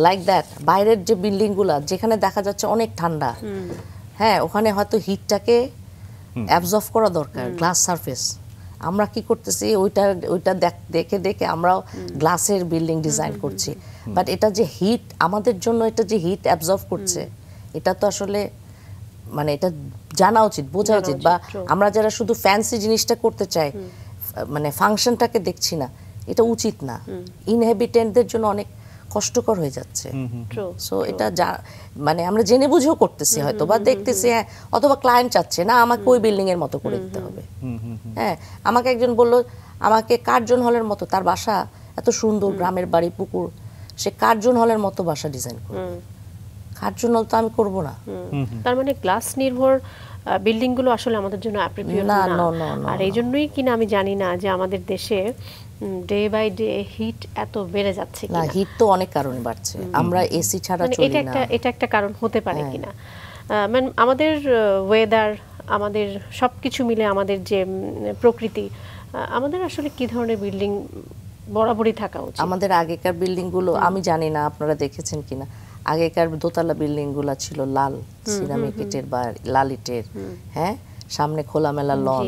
লাইক দ্যাট, বাইরের যে বিল্ডিংগুলা যেখানে দেখা যাচ্ছে অনেক ঠান্ডা, হ্যাঁ, ওখানে হয়তো হিটটাকে অ্যাবজর্ব করা দরকার, গ্লাস সারফেস। আমরা কি করতেছি, ওইটা দেখে দেখে আমরাও গ্লাসের বিল্ডিং ডিজাইন করছি, বাট এটা যে হিট আমাদের জন্য, এটা যে হিট অ্যাবজর্ব করছে, এটা তো আসলে মানে এটা জানা উচিত, বোঝা উচিত। বা আমরা যারা শুধু ফ্যান্সি জিনিসটা করতে চাই, মানে ফাংশনটাকে দেখছি না, এটা উচিত না। ইনহ্যাবিটেন্টদের জন্য অনেক কষ্টকর হয়ে যাচ্ছে। সো এটা মানে আমরা জেনে বুঝেও করতেছি হয়তো, বা দেখতেছি, হ্যাঁ, অথবা ক্লায়েন্ট চাচ্ছে না আমাকে ওই বিল্ডিং এর মতো করে দিতে হবে। হ্যাঁ, আমাকে একজন বলল আমাকে কার্জন হলের মতো, তার বাসা এত সুন্দর, গ্রামের বাড়ি, পুকুর, সে কার্জন হলের মতো বাসা ডিজাইন করবে। কার্জন হল তো আমি করব না। তার মানে গ্লাস নির্ভর বিল্ডিং গুলো আসলে আমাদের জন্য অ্যাপ্রোপ্রিয়েট না। আর এই জন্যই কিনা আমি জানি না যে আমাদের দেশে ডে বাই ডে হিট এত বেড়ে যাচ্ছে কিনা। না, হিট তো অনেক কারণে বাড়ছে, আমরা এসি ছাড়া চলি না। এটা একটা কারণ হতে পারে কিনা। মানে আমাদের ওয়েদার, আমাদের সবকিছু মিলে আমাদের যে প্রকৃতি, আমাদের আসলে কি ধরনের বিল্ডিং বরাবরই থাকা উচিত? আমাদের আগেকার বিল্ডিং গুলো, আমি জানি না আপনারা দেখেছেন কিনা, আগেকার দোতলা বিল্ডিং গুলা ছিল লাল সিরামিক ইটের বা লাল ইটের, হ্যাঁ, সামনে খোলামেলা লন।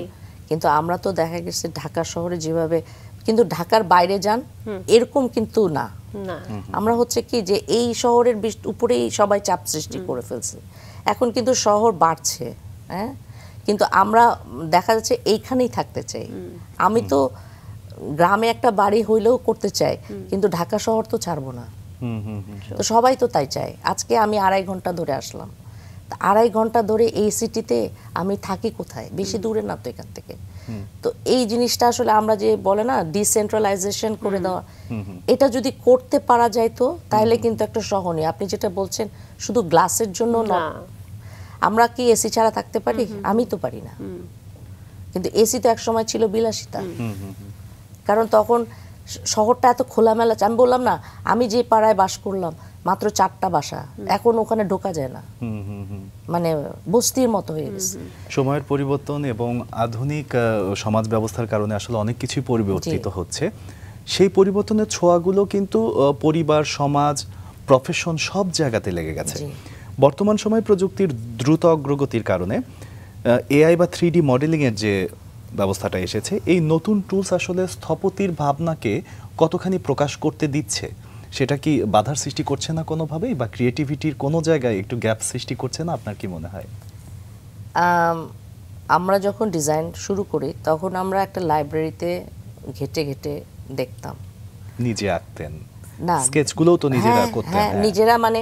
কিন্তু আমরা তো দেখা গেছে ঢাকা শহরে যেভাবে, কিন্তু ঢাকার বাইরে যান এরকম কিন্তু না। আমরা হচ্ছে কি যে এই শহরের উপরেই সবাই চাপ সৃষ্টি করে ফেলছে। এখন কিন্তু শহর বাড়ছে, হ্যাঁ, কিন্তু আমরা দেখা যাচ্ছে এইখানেই থাকতে চাই। আমি তো গ্রামে একটা বাড়ি হইলেও করতে চাই, কিন্তু ঢাকা শহর তো ছাড়বো না। তো সবাই তো তাই চায়। আজকে আমি 2.5 ঘন্টা ধরে আসলাম, 2.5 ঘন্টা ধরে এই সিটিতে আমি থাকি কোথায়? বেশি দূরে না তো এখান থেকে। তো এই জিনিসটা আসলে আমরা যে বলে না ডিসেন্ট্রালাইজেশন করে দেওয়া, এটা যদি করতে পারা যায় তো তাহলে কিন্তু একটা সহনীয়। আপনি যেটা বলছেন শুধু গ্লাসের জন্য না, আমরা কি এসি ছাড়া থাকতে পারি? আমি তো পারি না। কিন্তু এসি তো একসময় ছিল বিলাসিতা, কারণ তখন শহরটা এত খোলামেলা। আমি বললাম না, আমি যে পাড়ায় বাস করলাম মাত্র 4টা বাসা, এখন ওখানে ঢোকা যায় না, মানে বস্তির মতো হয়ে গেছে। সময়ের পরিবর্তন এবং আধুনিক সমাজ ব্যবস্থার কারণে আসলে অনেক কিছুই পরিবর্তিত হচ্ছে। সেই পরিবর্তনের ছোঁয়াগুলো কিন্তু পরিবার, সমাজ, প্রফেশন সব জায়গাতে লেগে গেছে। বর্তমান সময়ে প্রযুক্তির দ্রুত অগ্রগতির কারণে এআই বা 3D মডেলিংয়ের যে ব্যবস্থাটা এসেছে, এই নতুন টুলস আসলে স্থপতির ভাবনাকে কতখানি প্রকাশ করতে দিচ্ছে সেটা কি বাধার সৃষ্টি করছে না কোনোভাবেই, বা ক্রিয়েটিভিটির কোনো জায়গায় একটু গ্যাপ সৃষ্টি করছে না, আপনার কি মনে হয়? আমরা যখন ডিজাইন শুরু করি তখন আমরা একটা লাইব্রেরিতে ঘেটে ঘেটে দেখতাম, নিজে আঁকতেন না স্কেচগুলোও তো নিজেরা করতেন? হ্যাঁ, নিজেরা, মানে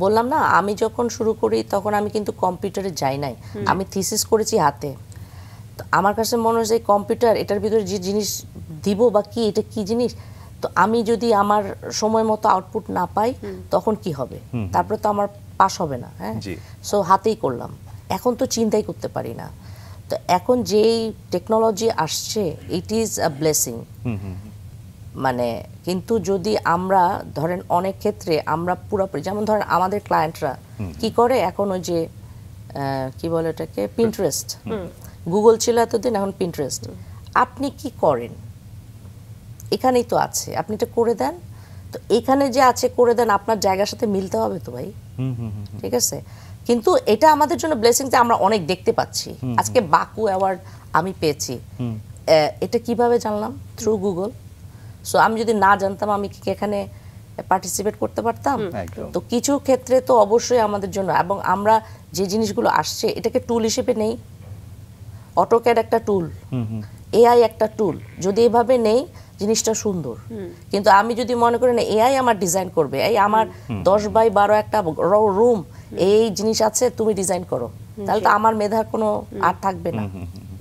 বললাম না, আমি যখন শুরু করি তখন আমি কিন্তু কম্পিউটারে যাই নাই, আমি থিসিস করেছি হাতে। তো আমার কাছে মনে হয় যে কম্পিউটার এটার ভিতরে যে জিনিস দিব বা কি, এটা কি জিনিস, তো আমি যদি আমার সময় মতো আউটপুট না পাই তখন কি হবে, তারপরে তো আমার পাস হবে না। হ্যাঁ, সো হাতেই করলাম। এখন তো চিন্তাই করতে পারি না। তো এখন যেই টেকনোলজি আসছে, ইট ইজ আ ব্লেসিং। মানে কিন্তু যদি আমরা ধরেন অনেক ক্ষেত্রে আমরা পুরোপুরি, যেমন ধরেন আমাদের ক্লায়েন্টরা কি করে এখন, ওই যে কি বলে ওটাকে, পিন্টারেস্ট, গুগল ছিল এতদিন, এখন পিন্টারেস্ট। আপনি কি করেন, এখানেই তো আছে, আপনি এটা করে দেন। তো এখানে যে আছে করে দেন, আপনার জায়গার সাথে মিলতে হবে তো ভাই, ঠিক আছে? কিন্তু এটা আমাদের জন্য ব্লেসিং যে আমরা অনেক দেখতে পাচ্ছি। আজকে বাকু অ্যাওয়ার্ড আমি পেয়েছি, এটা কিভাবে জানলাম? Through Google. সো আমি যদি না জানতাম, আমি কি এখানে পার্টিসিপেট করতে পারতাম? তো কিছু ক্ষেত্রে তো অবশ্যই আমাদের জন্য, এবং আমরা যে জিনিসগুলো আসছে এটাকে টুল হিসেবে নেই। অটোক্যাড একটা টুল, এআই একটা টুল, যদি এভাবে নেই জিনিসটা সুন্দর। কিন্তু আমি যদি মনে করি না এআই আমার ডিজাইন করবে, এই আমার 10x12 একটা রুম, এই জিনিস আছে, তুমি ডিজাইন করো, তাহলে তো আমার মেধার কোনো আর থাকবে না,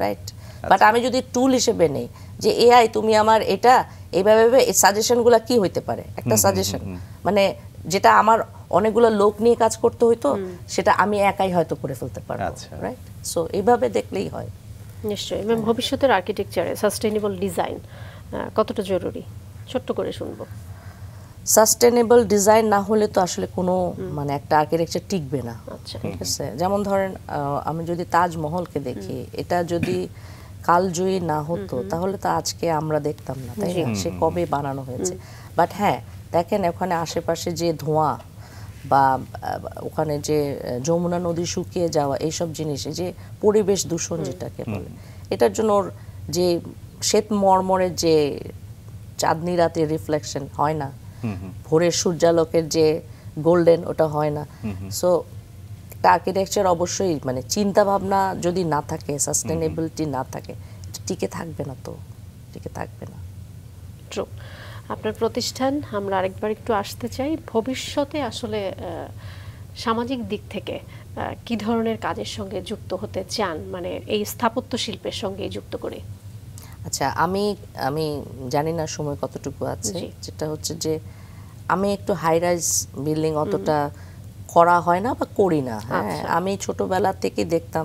রাইট? বাট আমি যদি টুল হিসেবে নেই যে এআই তুমি আমার এটা এইভাবে, সাজেশনগুলো কি হইতে পারে, একটা সাজেশন মানে যেটা আমার অনেকগুলো লোক নিয়ে কাজ করতে হইতো, সেটা আমি একাই হয়তো করে ফেলতে পারবো, রাইট? সো এইভাবে দেখলেই হয়। নিশ্চয়ই ম্যাম, ভবিষ্যতের আর্কিটেকচারে সাস্টেইনেবল ডিজাইন কতটা জরুরি, ছোট্ট করে শুনবো। সাস্টেনেবল ডিজাইন না হলে তো আসলে কোনো মানে একটা আর্কিটেকচার টিকবে না, ঠিক আছে? যেমন ধরেন আমি যদি তাজমহলকে দেখি, এটা যদি কালজয়ী না হতো তাহলে তো আজকে আমরা দেখতাম না, তাই না? সে কবে বানানো হয়েছে। বাট হ্যাঁ, দেখেন ওখানে আশেপাশে যে ধোঁয়া বা ওখানে যে যমুনা নদী শুকিয়ে যাওয়া, এইসব জিনিস, যে পরিবেশ দূষণ যেটাকে বলে, এটার জন্য ওর যে শ্বেত মর্মরের যে চাঁদনি রাতের রিফ্লেকশন হয় না, ভোরের সূর্যালোকের যে গোল্ডেন, ওটা হয় না। সো আর্কিটেকচার অবশ্যই মানে চিন্তা ভাবনা যদি না থাকে, সাস্টেনেবিলিটি না থাকে, টিকে থাকবে না, তো টিকে থাকবে না। ট্রু। আপনার প্রতিষ্ঠান, আমরা আরেকবার একটু আসতে চাই, ভবিষ্যতে আসলে সামাজিক দিক থেকে কি ধরনের কাজের সঙ্গে যুক্ত হতে চান, মানে এই স্থাপত্য শিল্পের সঙ্গে যুক্ত করে? আচ্ছা, আমি জানি না সময় কতটুকু আছে, যেটা হচ্ছে যে আমি একটু হাই রাইজ বিল্ডিং অতটা করা হয় না বা করি না। হ্যাঁ, আমি ছোটবেলা থেকে দেখতাম,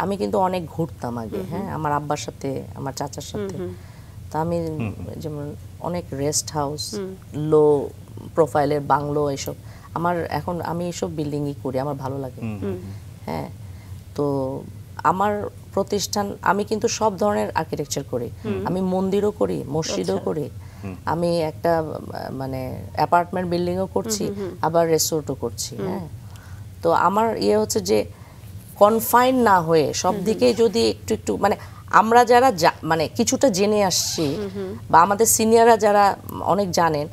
আমি কিন্তু অনেক ঘুরতাম আগে, হ্যাঁ, আমার আব্বার সাথে, আমার চাচার সাথে। তা আমি যেমন অনেক রেস্ট হাউস, লো প্রোফাইলের বাংলো, এইসব আমার এখন, আমি এইসব বিল্ডিংই করি, আমার ভালো লাগে। হ্যাঁ, তো আমার প্রতিষ্ঠান, আমি কিন্তু সব ধরনের আর্কিটেকচার করি। আমি মন্দিরও করি, মসজিদও করি, আমি একটা মানে অ্যাপার্টমেন্ট বিল্ডিংও করছি, আবার রিসোর্টও করছি। হ্যাঁ, তো আমার হচ্ছে যে কনফাইন না হয়ে সব দিকেই যদি একটু একটু, মানে আমরা যারা মানে কিছুটা জেনে আসছি, বা আমাদের সিনিয়ররা যারা অনেক জানেন,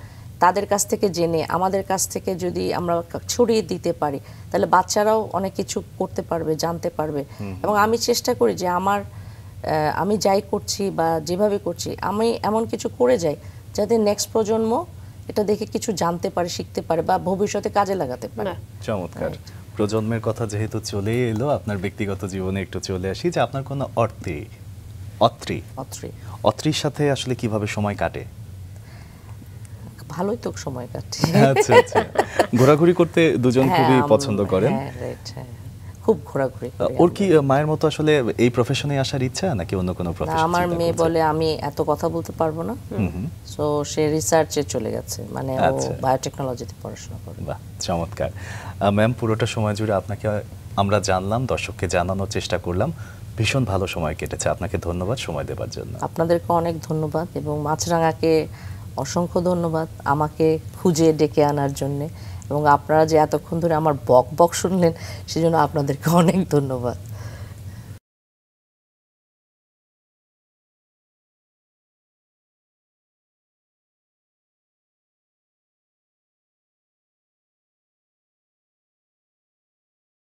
তাদের কাছ থেকে জেনে আমাদের কাছ থেকে যদি আমরা ছড়িয়ে দিতে পারি, তাহলে বাচ্চারাও অনেক কিছু করতে পারবে, জানতে পারবে। এবং আমি চেষ্টা করি যে আমি যাই করছি বা যেভাবে করছি, আমি এমন কিছু করে যাই যাতে নেক্সট প্রজন্ম এটা দেখে কিছু জানতে পারে, শিখতে পারে, বা ভবিষ্যতে কাজে লাগাতে পারে। চমৎকার। প্রজন্মের কথা যেহেতু চলে এলো, আপনার ব্যক্তিগত জীবনে একটু চলে আসি, যে আপনার কোনো অত্রির সাথে আসলে কিভাবে সময় কাটে? ভালোই তো সময় কাটে। আচ্ছা আচ্ছা, ঘোরাঘুরি করতে দুজন খুবই পছন্দ করেন। খুব ঘোরাঘুরি করি। ওর কি মায়ের মতো আসলে এই প্রফেশনে আসার ইচ্ছা, নাকি অন্য কোনো প্রফেশন? আমার মেয়ে বলে আমি এত কথা বলতে পারবো না, সো সে রিসার্চে চলে গেছে, মানে ও বায়োটেকনোলজিতে পড়াশোনা করে। বাহ, চমৎকার। ম্যাম, পুরোটা সময় জুড়ে আপনাকে আমরা জানলাম, দর্শককে জানানোর চেষ্টা করলাম, ভীষণ ভালো সময় কেটেছে। আপনাকে ধন্যবাদ সময় দেওয়ার জন্য। আপনাদেরকে অনেক ধন্যবাদ, এবং মাছরাঙাকে অসংখ্য ধন্যবাদ আমাকে খুঁজে ডেকে আনার জন্য, এবং আপনারা যে এতক্ষণ ধরে আমার বক বক শুনলেন, সেজন্য আপনাদেরকে অনেক ধন্যবাদ।